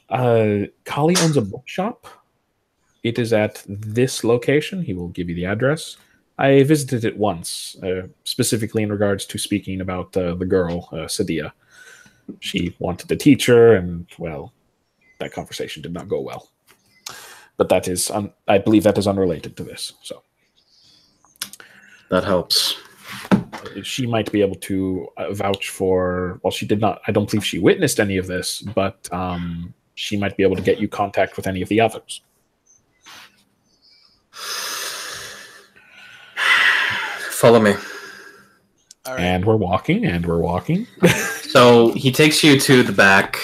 owns a bookshop. It is at this location. He will give you the address. I visited it once, specifically in regards to speaking about the girl, Sadia. She wanted a teacher, and, well, that conversation did not go well. But that is, I believe that is unrelated to this. So That helps. she might be able to vouch for, well, she did not, I don't believe she witnessed any of this, but she might be able to get you contact with any of the others. Follow me. All right. And we're walking. So he takes you to the back.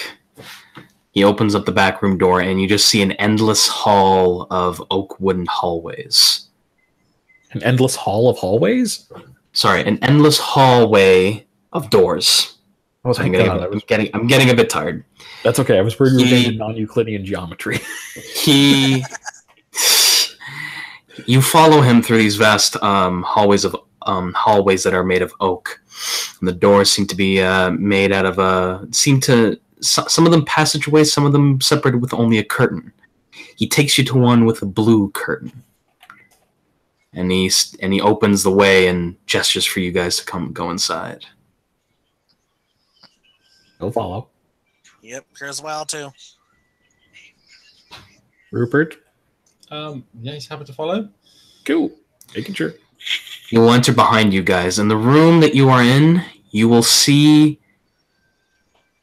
He opens up the back room door, and you just see an endless hall of oak wooden hallways. An endless hall of hallways? Sorry, an endless hallway of doors. Oh, I'm thank God. getting a bit tired. That's okay. I was worried you were getting non-Euclidean geometry. You follow him through these vast hallways that are made of oak. And the doors seem to be made out of some of them passageways, some of them separated with only a curtain. He takes you to one with a blue curtain, and he opens the way and gestures for you guys to go inside. He'll follow. Yep, Kurzweil too. Rupert? Yeah, he's happy to follow. Cool. Making sure. He will enter behind you guys. In the room that you are in, you will see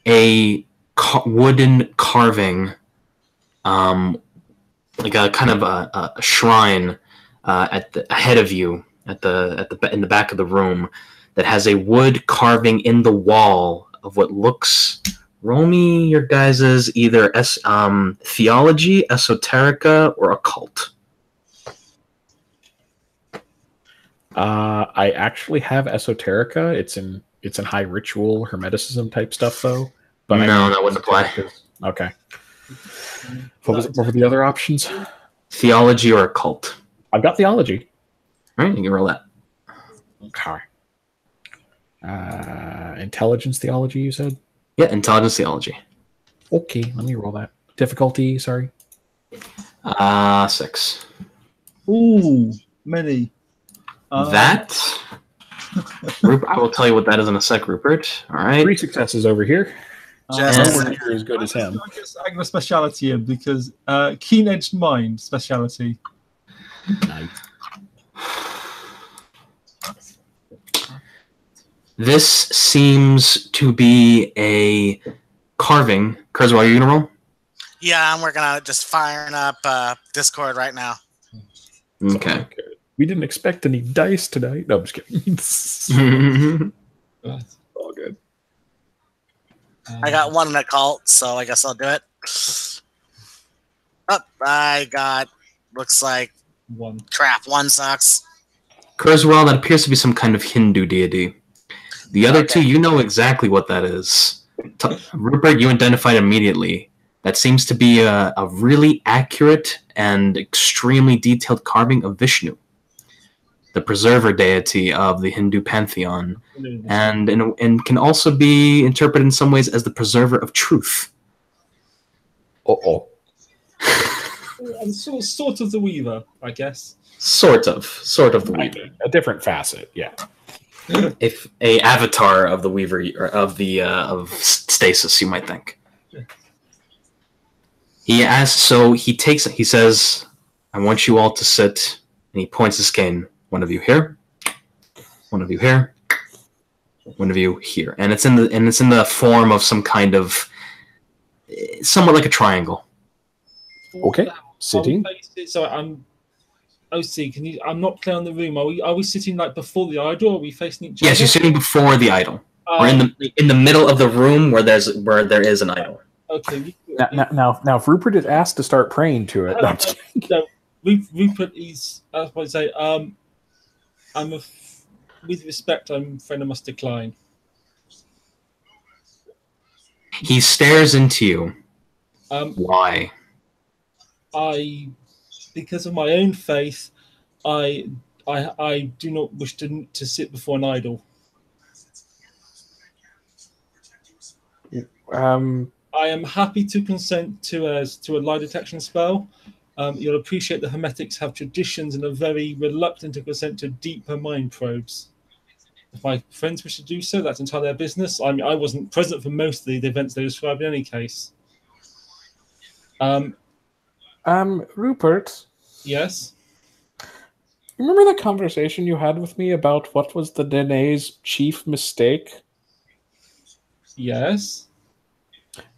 a wooden carving, like a kind of a shrine ahead of you in the back of the room that has a wood carving in the wall of what looks. Roll me your guys' either theology, esoterica, or occult. I actually have esoterica. It's in high ritual hermeticism type stuff though. But No, that wouldn't apply. Okay. What were the other options? Theology or occult. I've got theology. All right, you can roll that. Okay. Intelligence theology, you said? Yeah, intelligence theology. Okay, let me roll that. Difficulty, sorry. 6. Ooh, many. That. Rupert, I will tell you what that is in a sec, Rupert. All right. 3 successes over here. Just- Nowhere near as good as him. I guess I got a speciality in because keen-edged mind speciality. Nice. This seems to be a carving. Kurzweil, are you going to roll? Yeah, I'm working on it. Just firing up Discord right now. Okay. We didn't expect any dice tonight. No, I'm just kidding. All good. I got one in occult, so I guess I'll do it. Oh, I got, looks like, One. crap, 1 sucks. Kurzweil, that appears to be some kind of Hindu deity. The other Okay. two, you know exactly what that is. Rupert, you identified immediately. That seems to be a really accurate and extremely detailed carving of Vishnu, the preserver deity of the Hindu pantheon, and can also be interpreted in some ways as the preserver of truth. Uh-oh. And sort of the Weaver, I guess. Sort of the Weaver. A different facet, yeah. If a avatar of the Weaver or of Stasis, you might think. He says, "I want you all to sit," and he points his cane. One of you here, one of you here, one of you here, and it's in the form of some kind of somewhat like a triangle. Okay, sitting. So I'm. OC, can you? I'm not clear on the room. Are we sitting like before the idol? Or are we facing each other? Yes, you're sitting before the idol, or in the middle of the room where there is an idol. Okay. Now, if Rupert is asked to start praying to it, No, Rupert is. I was about to say. With respect, I'm afraid I must decline. He stares into you. Um, Why? because of my own faith, I do not wish to sit before an idol. I am happy to consent to a lie detection spell. You'll appreciate the Hermetics have traditions and are very reluctant to consent to deeper mind probes. If my friends wish to do so, that's entirely their business. I mean, I wasn't present for most of the events they described in any case. Rupert. Yes? Remember the conversation you had with me about what was the Dene's chief mistake? Yes?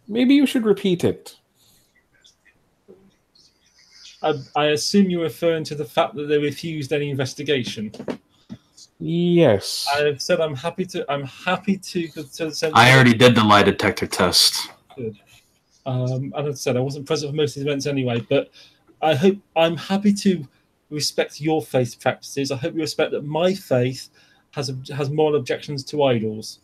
Maybe you should repeat it. I assume you're referring to the fact that they refused any investigation. Yes. I've said I'm happy to. I already did the lie detector test. Good. And I said I wasn't present for most of the events anyway, but I'm happy to respect your faith practices. I hope you respect that my faith has moral objections to idols.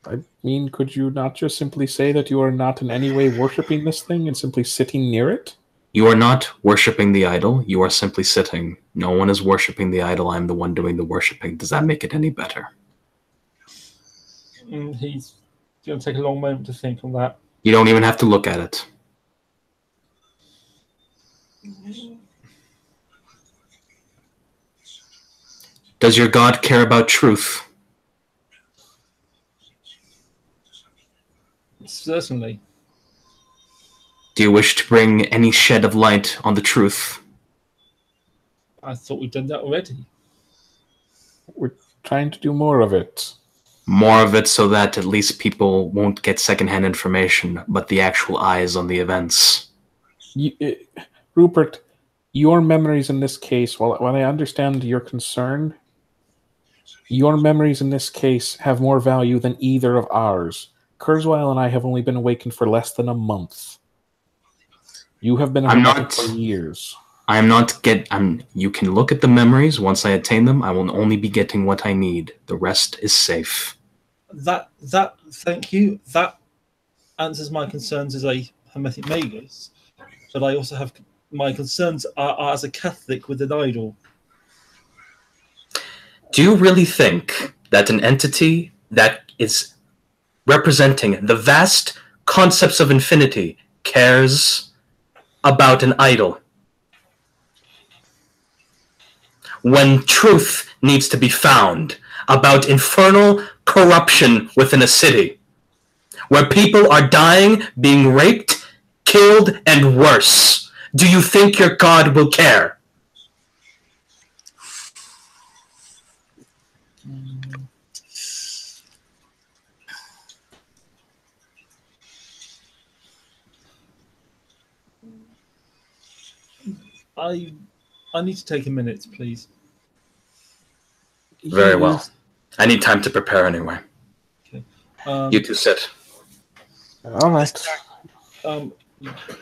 I mean, could you not just simply say that you are not in any way worshipping this thing and simply sitting near it? You are not worshipping the idol. You are simply sitting. No one is worshipping the idol. I'm the one doing the worshipping. Does that make it any better? He's going to take a long moment to think on that. You don't even have to look at it. Does your God care about truth? Certainly. Do you wish to bring any shed of light on the truth? I thought we'd done that already. We're trying to do more of it. More of it so that at least people won't get secondhand information, but the actual eyes on the events. Rupert, your memories in this case, while I understand your concern, your memories in this case have more value than either of ours. Kurzweil and I have only been awakened for less than a month. You have been awakened for years. You can look at the memories. Once I attain them, I will only be getting what I need. The rest is safe. Thank you. That answers my concerns as a Hermetic Magus, but I also have my concerns are as a Catholic with an idol. Do you really think that an entity that is representing the vast concepts of infinity cares about an idol? When truth needs to be found about infernal corruption within a city, where people are dying, being raped, killed, and worse, do you think your God will care? I need to take a minute, please. Very well. I need time to prepare anyway. Okay. You two sit. All right.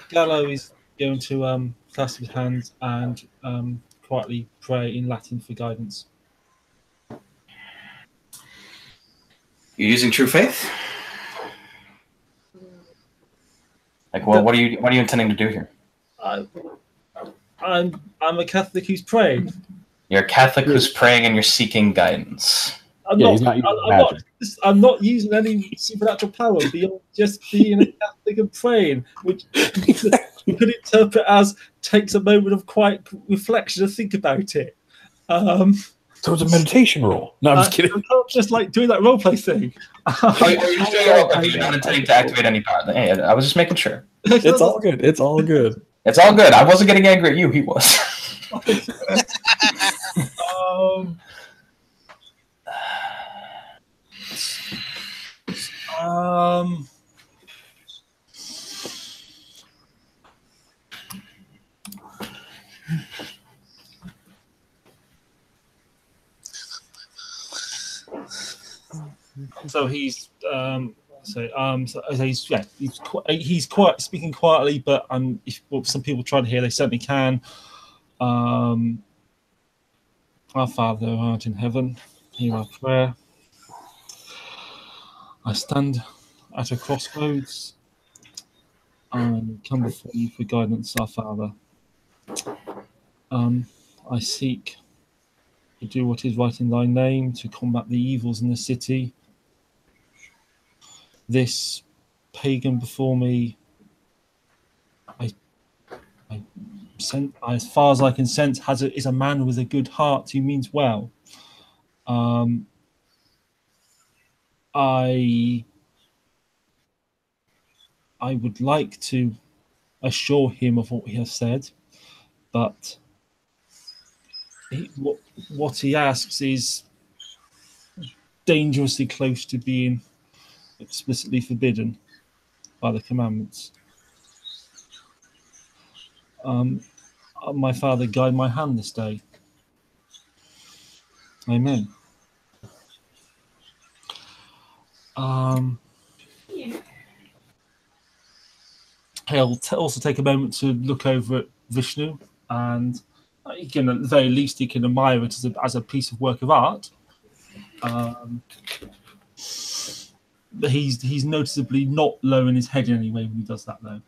Gallo is going to clasp his hands and quietly pray in Latin for guidance. You're using true faith? Like, well, what are you intending to do here? I'm a Catholic who's praying. You're a Catholic who's praying and you're seeking guidance. He's not using magic. I'm not using any supernatural power beyond just being a Catholic and praying, which you could interpret as takes a moment of quiet reflection to think about it. So it's a meditation role. No, I'm just kidding. I'm not just like doing that roleplay thing. You're not intending to activate any power. Hey, I was just making sure. It's all good. It's all good. It's all good. I wasn't getting angry at you. He was. So he's he's quite speaking quietly, but if some people try to hear, they certainly can. Our Father who art in heaven, hear our prayer. I stand at a crossroads and come before you for guidance, our Father. I seek to do what is right in thy name, to combat the evils in the city. This pagan before me, as far as I can sense, is a man with a good heart who means well. I would like to assure him of what he has said, but what he asks is dangerously close to being explicitly forbidden by the commandments. My Father, guide my hand this day. Amen. He'll also take a moment to look over at Vishnu, and he can, at the very least, he can admire it as a piece of work of art. But he's noticeably not lowering his head in any way when he does that, though.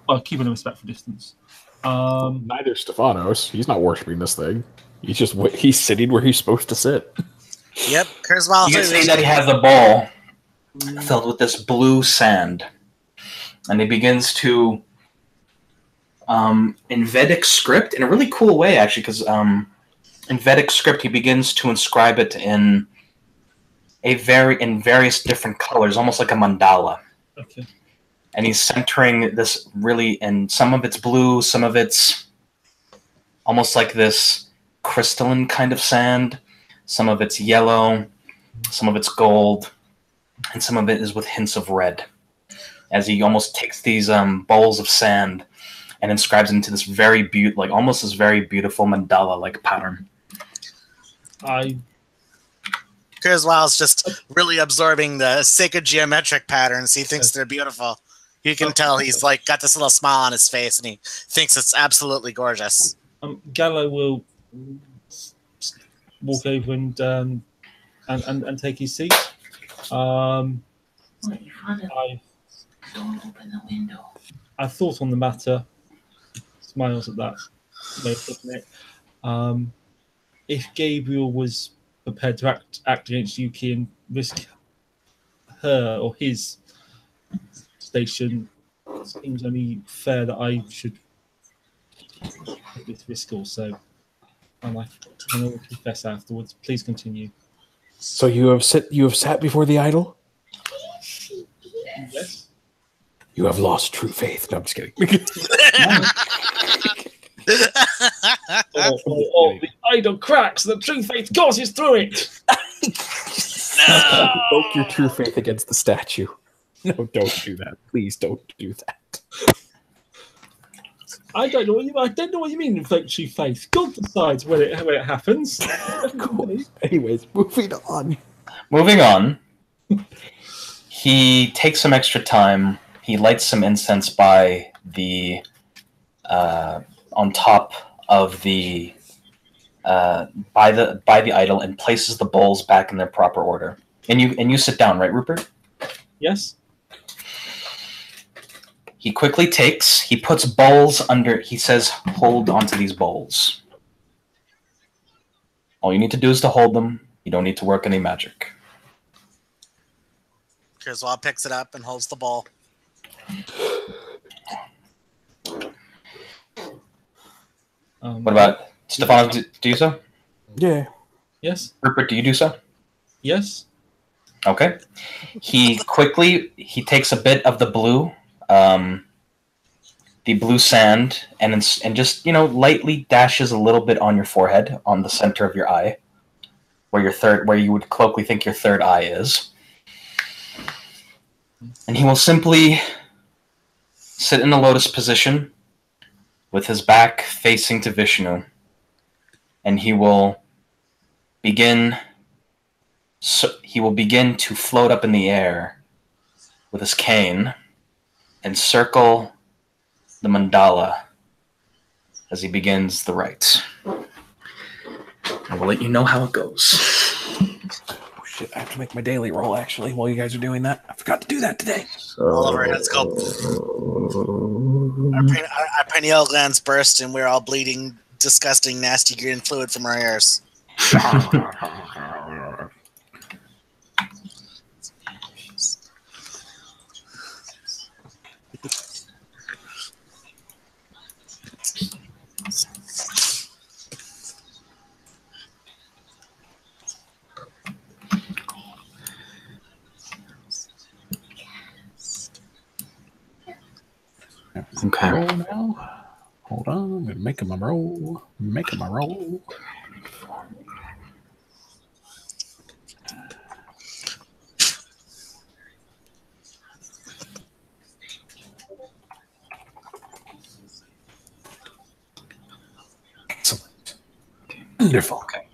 Well, keeping a respectful distance. Neither Stephanos. He's not worshiping this thing. He's sitting where he's supposed to sit. Yep, Kurzweil. You can see that he has a bowl filled with this blue sand, and he begins to, in Vedic script, in a really cool way, actually, because in Vedic script he begins to inscribe it in various different colors, almost like a mandala. Okay. And he's centering this really, and some of it's blue, some of it's almost like this crystalline kind of sand, some of it's yellow, some of it's gold, and some of it is with hints of red. As he almost takes these bowls of sand and inscribes into this very almost this very beautiful mandala-like pattern. Kurzweil's just really absorbing the sacred geometric patterns. He thinks they're beautiful. You can tell he's like got this little smile on his face, and he thinks it's absolutely gorgeous. Gallo will walk over and take his seat. Don't open the window. I've thought on the matter. Smiles at that way of looking at it. If Gabriel was prepared to act against Yuki and risk her or his station, it seems only fair that I should take this risk also. And I will confess afterwards. Please continue. So you have sat before the idol? Yes. You have lost true faith. No, I'm just kidding. The idol cracks, the true faith courses through it. Invoke your true faith against the statue. No, don't do that. Please don't do that. I don't know what you mean. Invoke true faith. God decides when it happens. Cool. Anyways, moving on. Moving on, he takes some extra time. He lights some incense by the on top of the by the idol and places the bowls back in their proper order. And you sit down, right, Rupert? Yes. He quickly he puts bowls under. He says, "Hold onto these bowls. All you need to do is to hold them. You don't need to work any magic." Kurzweil picks it up and holds the bowl. What about Stefan? Do you so? Yeah. Yes. Rupert, do you do so? Yes. Okay. He takes a bit of the blue sand and just lightly dashes a little bit on your forehead, on the center of your eye, where you would colloquially think your third eye is. And he will simply sit in a lotus position with his back facing to Vishnu, and he will begin to float up in the air with his cane and circle the mandala as he begins the rite. I will let you know how it goes. shit, I have to make my daily roll, actually, while you guys are doing that. I forgot to do that today. All of our heads go. Our pineal glands burst, and we're all bleeding disgusting, nasty green fluid from our ears. Okay. Roll now. Hold on, I'm gonna make him a roll. Make him a roll. Excellent. Wonderful. Okay.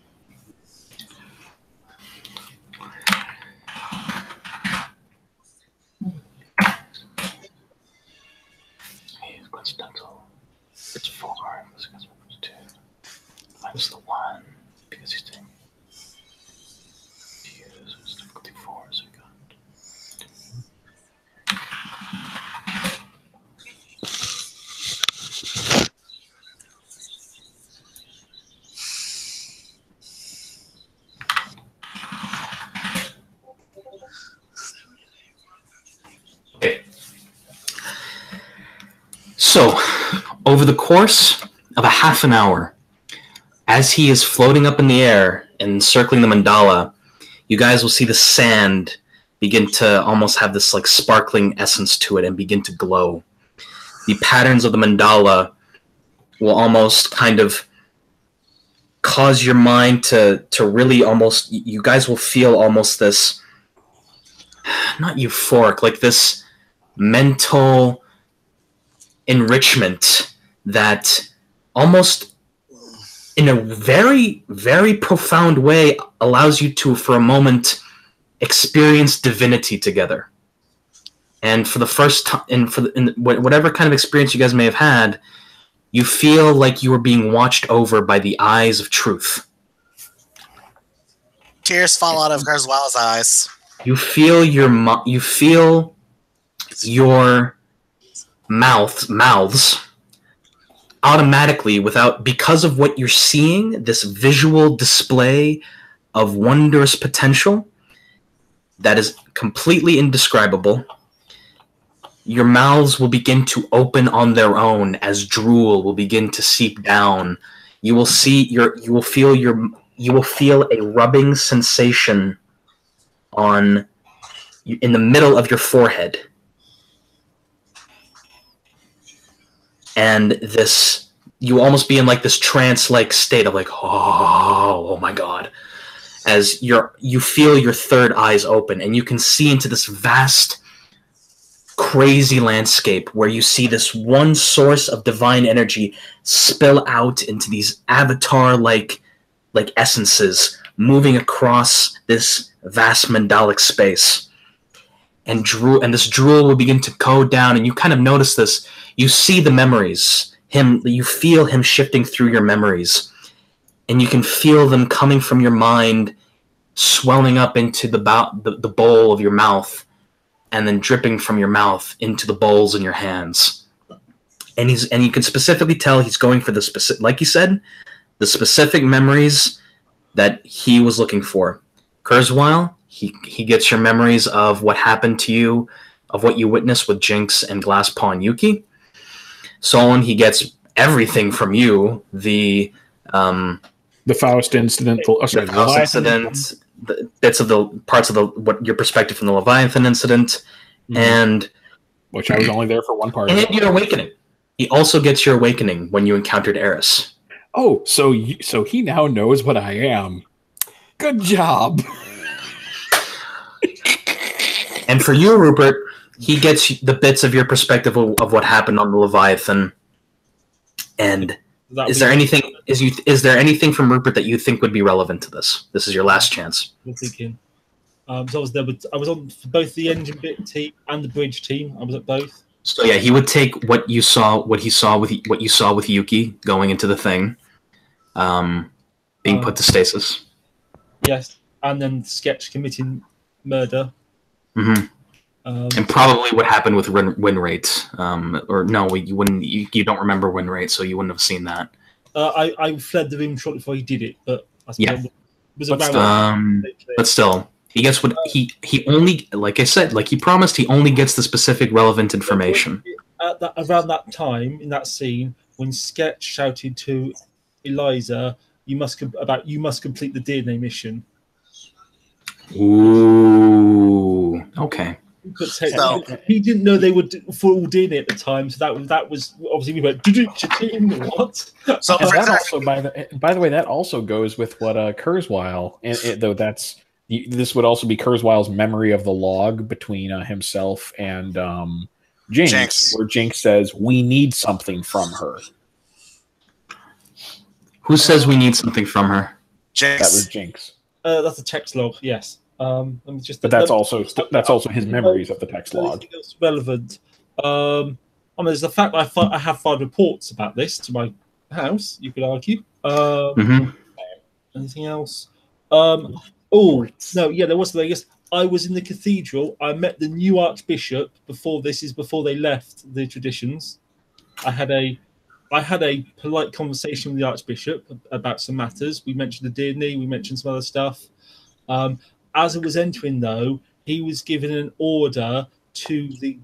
Coincidental. It's 4. It's 2. Minus the 1 because he's doing. It's difficulty 4, so we got. Okay. So, over the course of a half an hour, as he is floating up in the air and circling the mandala, you guys will see the sand begin to almost have this like sparkling essence to it and begin to glow. The patterns of the mandala will almost kind of cause your mind to really almost, you guys will feel almost this, not euphoric, like this mental enrichment that almost in a very, very profound way allows you to, for a moment, experience divinity together. And for the first time, in whatever kind of experience you guys may have had, you feel like you are being watched over by the eyes of truth. Tears fall out of Kurzweil's eyes. You feel your mouths automatically, because of what you're seeing, this visual display of wondrous potential that is completely indescribable. Your mouths will begin to open on their own as drool will begin to seep down. You will feel a rubbing sensation in the middle of your forehead. And you almost be in like this trance-like state of like, oh my God, as you feel your third eyes open and you can see into this vast, crazy landscape where you see this one source of divine energy spill out into these avatar-like essences moving across this vast mandalic space. And this drool will begin to go down, and you kind of notice this. You see the memories. You feel him shifting through your memories. And you can feel them coming from your mind, swelling up into the bowl of your mouth, and then dripping from your mouth into the bowls in your hands. And you can specifically tell he's going for the specific, like you said, the specific memories that he was looking for. Kurzweil, he gets your memories of what happened to you, of what you witnessed with Jinx and Glass Pawn Yuki. Solon, he gets everything from you, the Faust incident, the Faust incident, the bits of the parts of your perspective from the Leviathan incident, and which I was only there for one part. And your awakening. He also gets your awakening when you encountered Eris. Oh, so he now knows what I am. Good job. And for you, Rupert, he gets the bits of your perspective of what happened on the Leviathan. And is there anything from Rupert that you think would be relevant to this? This is your last chance. I'm thinking. So I was there. I was on for both the engine bit team and the bridge team. I was at both. So yeah, he would take what you saw with Yuki going into the thing, being put to stasis. Yes. and then Sketch committing murder. Mm-hmm. And probably what happened with win rates, or no, you wouldn't. You don't remember win rate, so you wouldn't have seen that. I fled the room shortly before he did it, but I suppose it was But around. But still, he gets what he only, like I said, like he promised, he only gets the specific relevant information. Around that time in that scene, when Sketch shouted to Eliza, "You must complete the DNA mission." Ooh, okay. But he didn't know they were full DNA at the time, so that was obviously we went what? So And that also, by the way, that also goes with what Kurzweil, though this would also be Kurzweil's memory of the log between himself and Jinx, where Jinx says, "We need something from her." Who says we need something from her? Jinx. That was Jinx. That's a text log, yes. Let me just. But that's also his memories of the text log. That's relevant. I mean, there's the fact I have filed reports about this to my house. You could argue. Anything else? Oh no, yeah, there was. I guess I was in the cathedral. I met the new archbishop before they left the traditions. I had a polite conversation with the archbishop about some matters. We mentioned the DNA. We mentioned some other stuff. As I was entering, though, he was given an order to the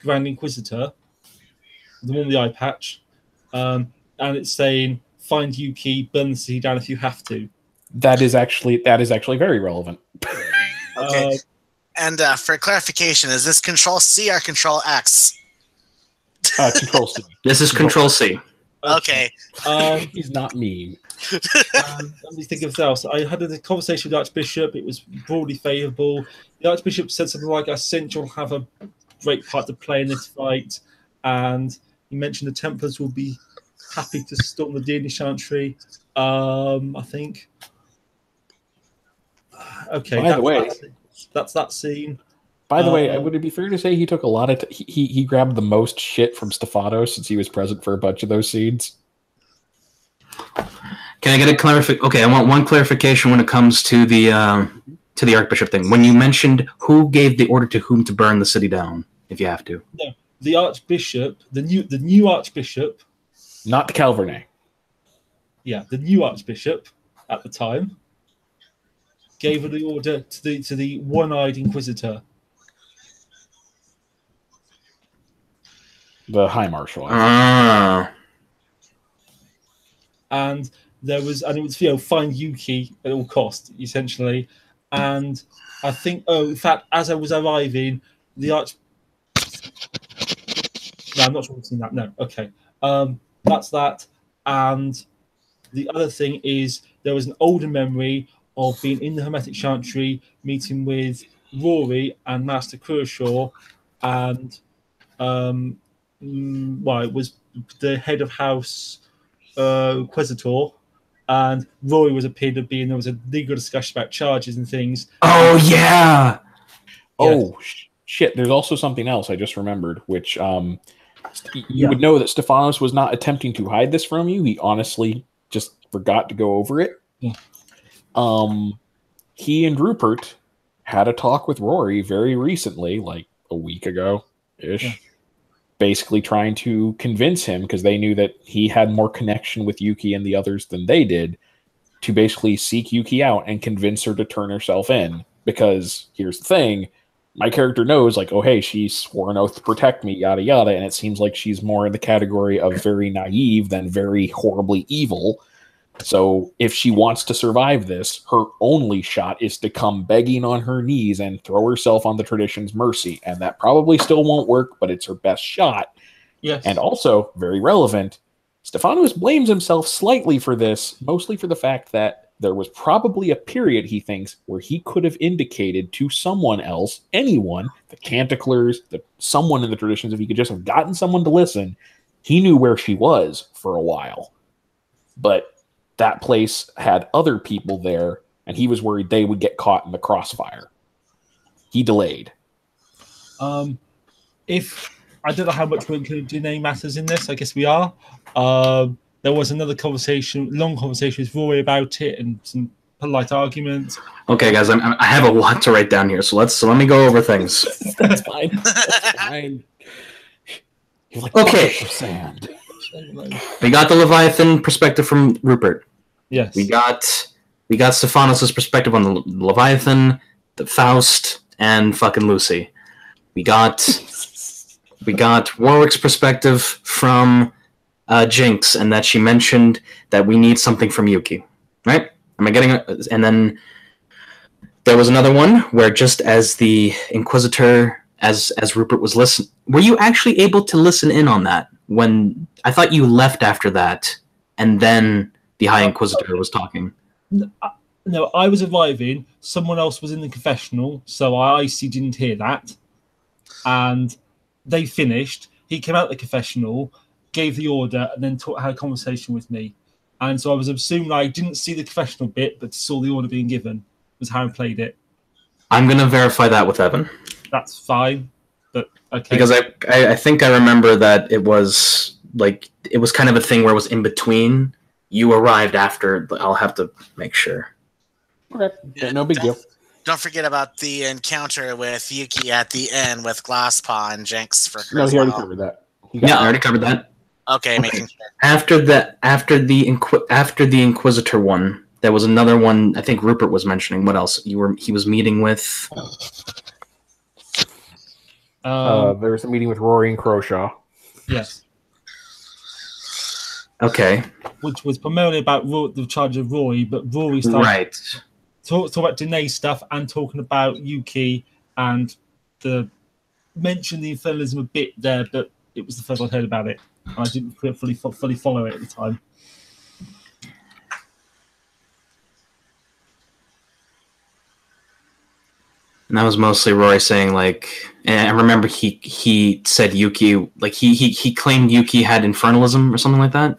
Grand Inquisitor, the one with the eye patch, and it's saying, "Find Yuki, burn the city down if you have to." That is actually very relevant. Okay. And for clarification, is this Control C or Control X? Control C. This is Control C. Okay. He's not mean. Let me think of else. I had a conversation with the Archbishop. It was broadly favourable. The Archbishop said something like, "I sense you'll have a great part to play in this fight," and he mentioned the Templars will be happy to storm the DNA Chantry. I think. Okay. By the way, that's that scene. By the way, would it be fair to say he took a lot of he grabbed the most shit from Stefanos since he was present for a bunch of those scenes? Can I get a clarification? Okay, I want one clarification when it comes to the Archbishop thing. When you mentioned who gave the order to whom to burn the city down, if you have to. No, the Archbishop, the new Archbishop, not the Calvernay. Yeah, the new Archbishop at the time gave the order to the one-eyed Inquisitor. The High Marshal. And it was find Yuki at all cost, essentially. And I think, in fact, as I was arriving, no, I'm not sure we've seen that. No, okay. That's that. And the other thing is there was an older memory of being in the Hermetic Chantry, meeting with Rory and Master Kershaw, and it was the head of house Inquisitor, and Rory was appeared to be, and there was a legal discussion about charges and things. Oh yeah. Oh shit! There's also something else I just remembered, which you would know that Stefanos was not attempting to hide this from you. He honestly just forgot to go over it. Yeah. He and Rupert had a talk with Rory very recently, like a week ago ish. Yeah. Basically trying to convince him, because they knew that he had more connection with Yuki and the others than they did, to basically seek Yuki out and convince her to turn herself in. Because here's the thing, my character knows, like, oh hey, she swore an oath to protect me, yada yada, and it seems like she's more in the category of very naive than very horribly evil. So if she wants to survive this, her only shot is to come begging on her knees and throw herself on the tradition's mercy. And that probably still won't work, but it's her best shot. Yes. And also, very relevant, Stefanos blames himself slightly for this, mostly for the fact that there was probably a period, he thinks, where he could have indicated to someone else, anyone, the Canticlers, someone in the traditions, if he could just have gotten someone to listen, he knew where she was for a while. But that place had other people there, and he was worried they would get caught in the crossfire. He delayed. If I don't know how much we're including DNA matters in this, I guess we are. There was another long conversation with Rory about it, and some polite argument. Okay, guys, I have a lot to write down here, so let me go over things. That's fine. That's fine. You're like Okay. for sand. We got the Leviathan perspective from Rupert. Yes. We got Stephanos' perspective on the Leviathan, the Faust, and fucking Lucy. We got Warwick's perspective from Jinx, and that she mentioned that we need something from Yuki. Right? Am I getting it? And then there was another one where just as the Inquisitor, as Rupert was listening, were you actually able to listen in on that? When I thought you left after that, and then the High Inquisitor was talking. No, I was arriving. Someone else was in the confessional, so I obviously didn't hear that. And they finished. He came out of the confessional, gave the order, and then had a conversation with me. And so I was assuming I didn't see the confessional bit, but saw the order being given. Was how I played it. I'm gonna verify that with Evan. That's fine, but okay. Because I think I remember that it was kind of a thing where it was in between. You arrived after. I'll have to make sure. Okay. Yeah, no big deal. Don't forget about the encounter with Yuki at the end with Glasspaw and Jinx for No, he already covered that. Yeah, I already covered that. Okay, making sure. After the Inquisitor one, there was another one. I think Rupert was mentioning. What else? He was meeting with. There was a meeting with Rory and Croshaw. Yes. Okay. Which was primarily about the charge of Rory, but Rory started Right. talk about Danae's stuff and talking about Yuki and mention the infernalism a bit there, but it was the first I heard about it. And I didn't fully follow it at the time. And that was mostly Rory saying, like, and I remember he said Yuki, like he claimed Yuki had infernalism or something like that.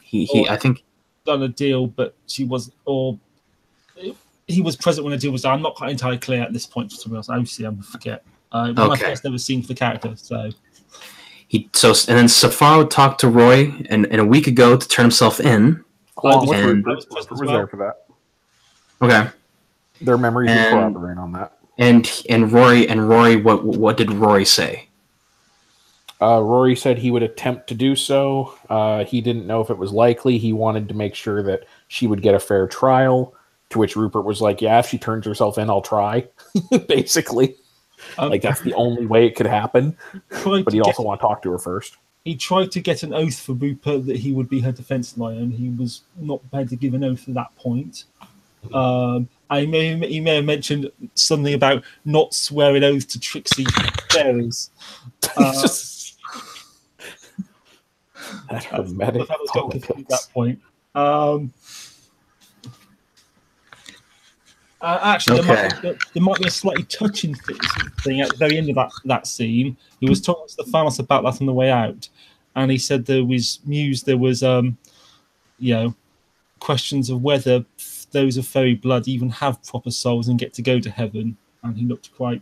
I think done a deal, but he was present when the deal was done. I'm not quite entirely clear at this point. To be honest, obviously I'm forget. One of my first ever seen for the character, so. And then Safaro talked to Roy and a week ago to turn himself in. I was there for that. Okay. Their memories are corroborating on that. And Rory, what did Rory say? Rory said he would attempt to do so. He didn't know if it was likely. He wanted to make sure that she would get a fair trial. To which Rupert was like, "Yeah, if she turns herself in, I'll try." Basically, like that's the only way it could happen. But he'd also want to talk to her first. He tried to get an oath for Rupert that he would be her defense lawyer, and he was not prepared to give an oath at that point. He may have mentioned something about not swearing oath to tricksy fairies. That hermetic. That was got confused at that point. Actually, there might be a slightly touching thing at the very end of that scene. He was talking to Stephanos about that on the way out, and he said there was questions of whether those of fairy blood even have proper souls and get to go to heaven. And he looked quite.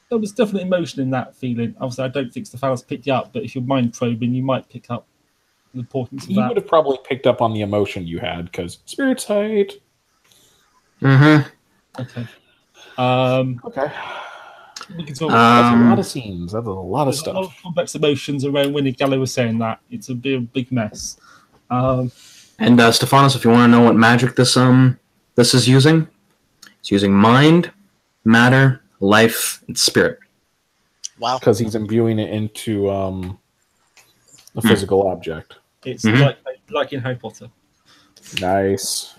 There was definitely emotion in that feeling. Obviously, I don't think Stephanos picked you up, but if you're mind probing, you might pick up the importance of that. He would have probably picked up on the emotion you had because spirit sight. Mm-hmm. Okay. Okay. We can talk. That's a lot of scenes. That's a lot of stuff. A lot of complex emotions around when Gallo was saying that. It's a big mess. And Stephanos, if you want to know what magic this is using, it's using mind, matter, life, and spirit. Wow. Because he's imbuing it into a physical object. It's like in Harry Potter. Nice.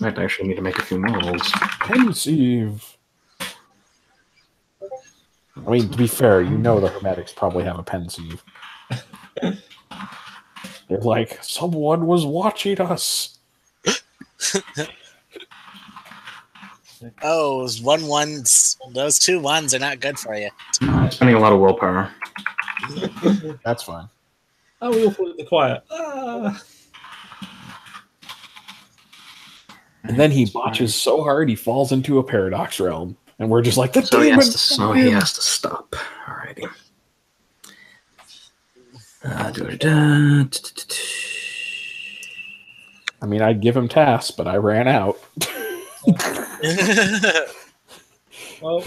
Might actually need to make a few more rolls. Pensive. I mean, to be fair, you know the Hermetics probably have a pensive. They're like, someone was watching us. Oh, those 2 ones are not good for you. I'm spending a lot of willpower. That's fine. Oh, we all fall in the quiet. And then he botches so hard he falls into a paradox realm. And we're just like, So he has to stop. Alrighty. I mean, I'd give him tasks, but I ran out. Well,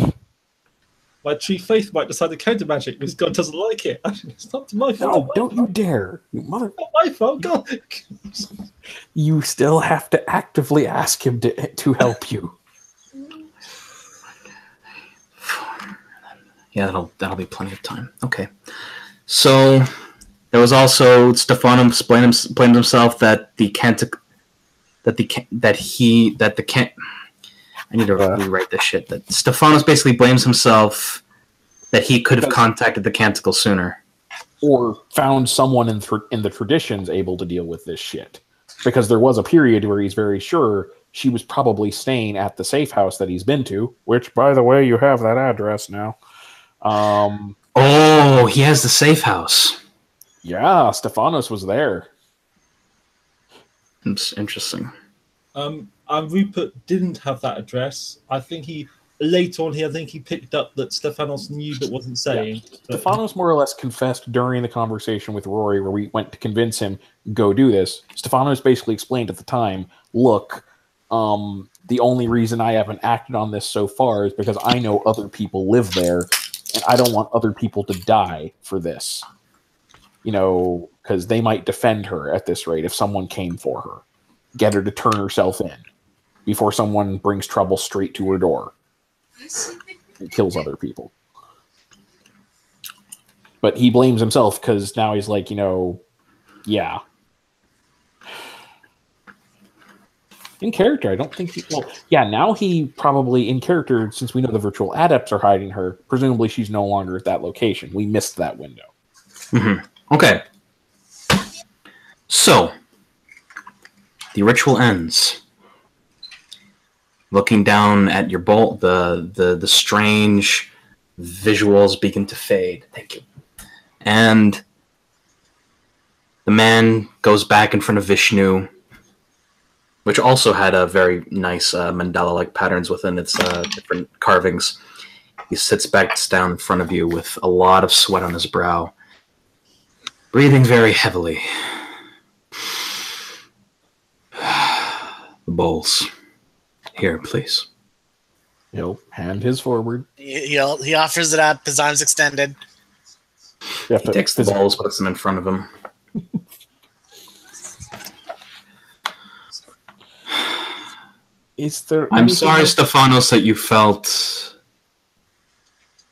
my true faith might decide to counter magic because God doesn't like it. It's not my fault. No, don't you dare. You mother... Not my fault, God. You still have to actively ask him to help you. Yeah, that'll be plenty of time. Okay. So there was also Stephanos blamed himself that the I need to rewrite this shit. That Stephanos basically blames himself that he could have contacted the Canticle sooner, or found someone in the traditions able to deal with this shit. Because there was a period where he's very sure she was probably staying at the safe house that he's been to. Which, by the way, you have that address now. Oh, he has the safe house. Yeah, Stephanos was there. It's interesting. Rupert didn't have that address. I think he later on I think he picked up that Stephanos knew but wasn't saying. Yeah. Stephanos more or less confessed during the conversation with Rory where we went to convince him, go do this. Stephanos basically explained at the time, look, the only reason I haven't acted on this so far is because I know other people live there, and I don't want other people to die for this. You know, because they might defend her at this rate if someone came for her. Get her to turn herself in before someone brings trouble straight to her door and kills other people. But he blames himself because now he's like, yeah. In character, I don't think now he probably, in character, since we know the virtual adepts are hiding her, presumably she's no longer at that location. We missed that window. Mm-hmm. Okay. So, the ritual ends. Looking down at your bolt, the strange visuals begin to fade. Thank you. And the man goes back in front of Vishnu, which also had a very nice mandala-like patterns within its different carvings. He sits back down in front of you with a lot of sweat on his brow, breathing very heavily. The bowls. Here, please. He'll hand his forward. He offers it up, his arms extended. He takes the bowls, puts them in front of him. I'm sorry, Stephanos, that you felt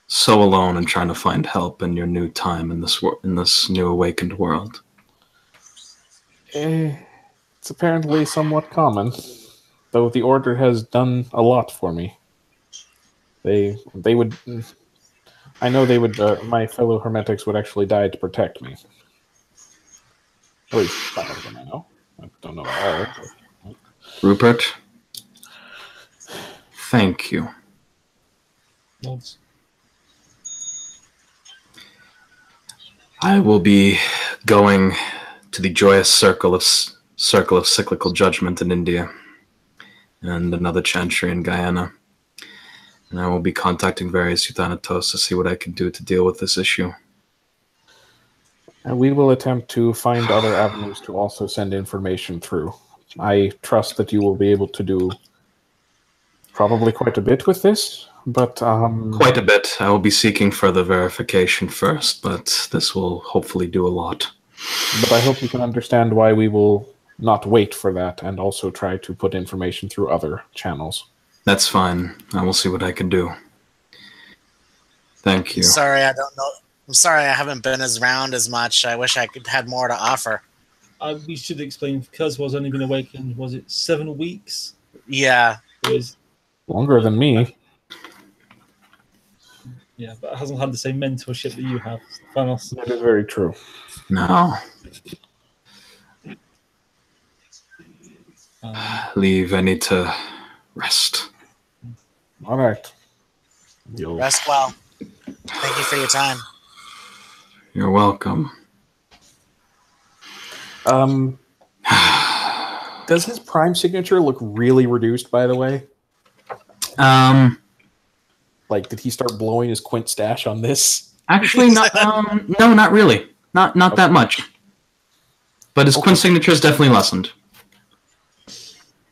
so alone in trying to find help in your new time in this new awakened world. It's apparently somewhat common, though the Order has done a lot for me. They would... I know they would... my fellow Hermetics would actually die to protect me. At least some of them I know. I don't know all. But... Rupert? Thank you. Nods. I will be going to the joyous circle of cyclical judgment in India and another chantry in Guyana. And I will be contacting various Euthanatos to see what I can do to deal with this issue. And we will attempt to find other avenues to also send information through. I trust that you will be able to do probably quite a bit with this, but... Quite a bit. I will be seeking further verification first, but this will hopefully do a lot. But I hope you can understand why we will not wait for that and also try to put information through other channels. That's fine. I will see what I can do. Thank you. Sorry, I don't know. I'm sorry I haven't been around as much. I wish I could had more to offer. We should explain, because was only been awakened, was it 7 weeks? Yeah. It was, longer than me. Yeah, but it hasn't had the same mentorship that you have, Thanos. That is very true. No. Leave. I need to rest. All right. Rest well. Thank you for your time. You're welcome. Does his prime signature look really reduced, by the way? Like, did he start blowing his quint stash on this? Actually, not. No, not really. Not that much. But his quint signature is definitely lessened.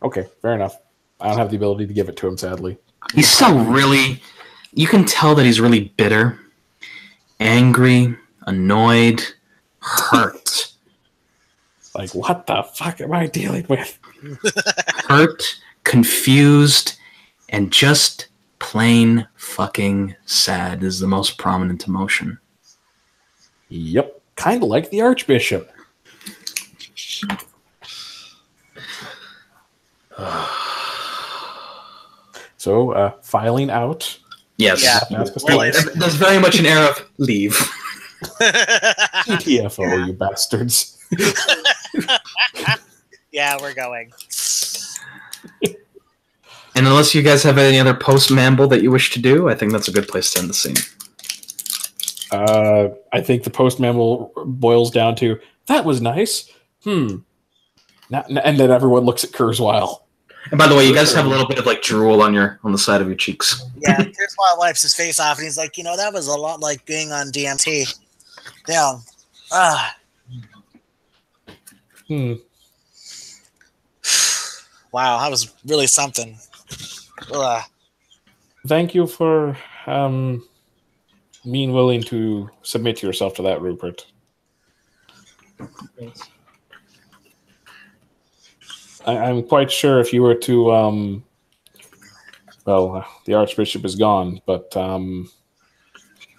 Okay, fair enough. I don't have the ability to give it to him, sadly. He's still really. You can tell that he's really bitter, angry, annoyed, hurt. Like, what the fuck am I dealing with? Hurt, confused, and just plain fucking sad is the most prominent emotion. Yep, kind of like the Archbishop. So, filing out. Yes. Yeah. Ask us We're twice. later. There's very much an air of leave. ETFO, you bastards. Yeah, we're going. And unless you guys have any other post-mamble that you wish to do, I think that's a good place to end the scene. I think the post-mammal boils down to, that was nice. And then everyone looks at Kurzweil. And by the way, you guys have a little bit of like drool on the side of your cheeks. Yeah, Kurzweil wipes his face off, and he's like, that was a lot like being on DMT. Damn. Wow, that was really something. Thank you for being willing to submit yourself to that, Rupert. Thanks. I'm quite sure if you were to, the Archbishop is gone, but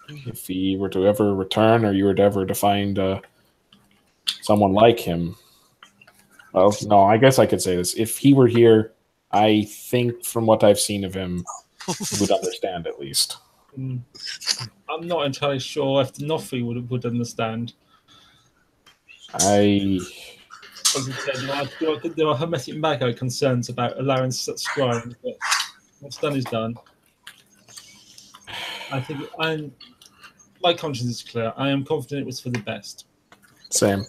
if he were to ever return, or you were to ever to find someone like him, well, no, I guess I could say this. If he were here, I think from what I've seen of him, he would understand at least. I'm not entirely sure if Noffy would understand. As I said, there are Hermetic Magi concerns about allowing such scribes, but what's done is done. I think my conscience is clear. I am confident it was for the best. Same.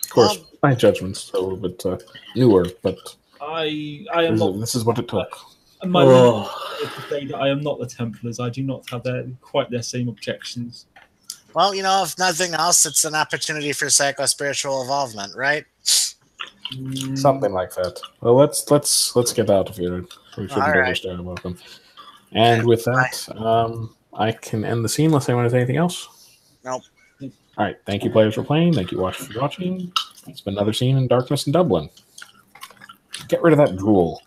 Of course, my judgment's a little bit newer, but I am not. This is what it took. My to say that I am not the Templars. I do not have quite their same objections. Well, if nothing else, it's an opportunity for psycho-spiritual involvement, right? Something like that. Well, let's get out of here. We shouldn't overstay our welcome. And with that, I can end the scene unless anyone has anything else. Nope. All right. Thank you, players, for playing. Thank you, watchers, for watching. It's been another scene in Darkness in Dublin. Get rid of that drool.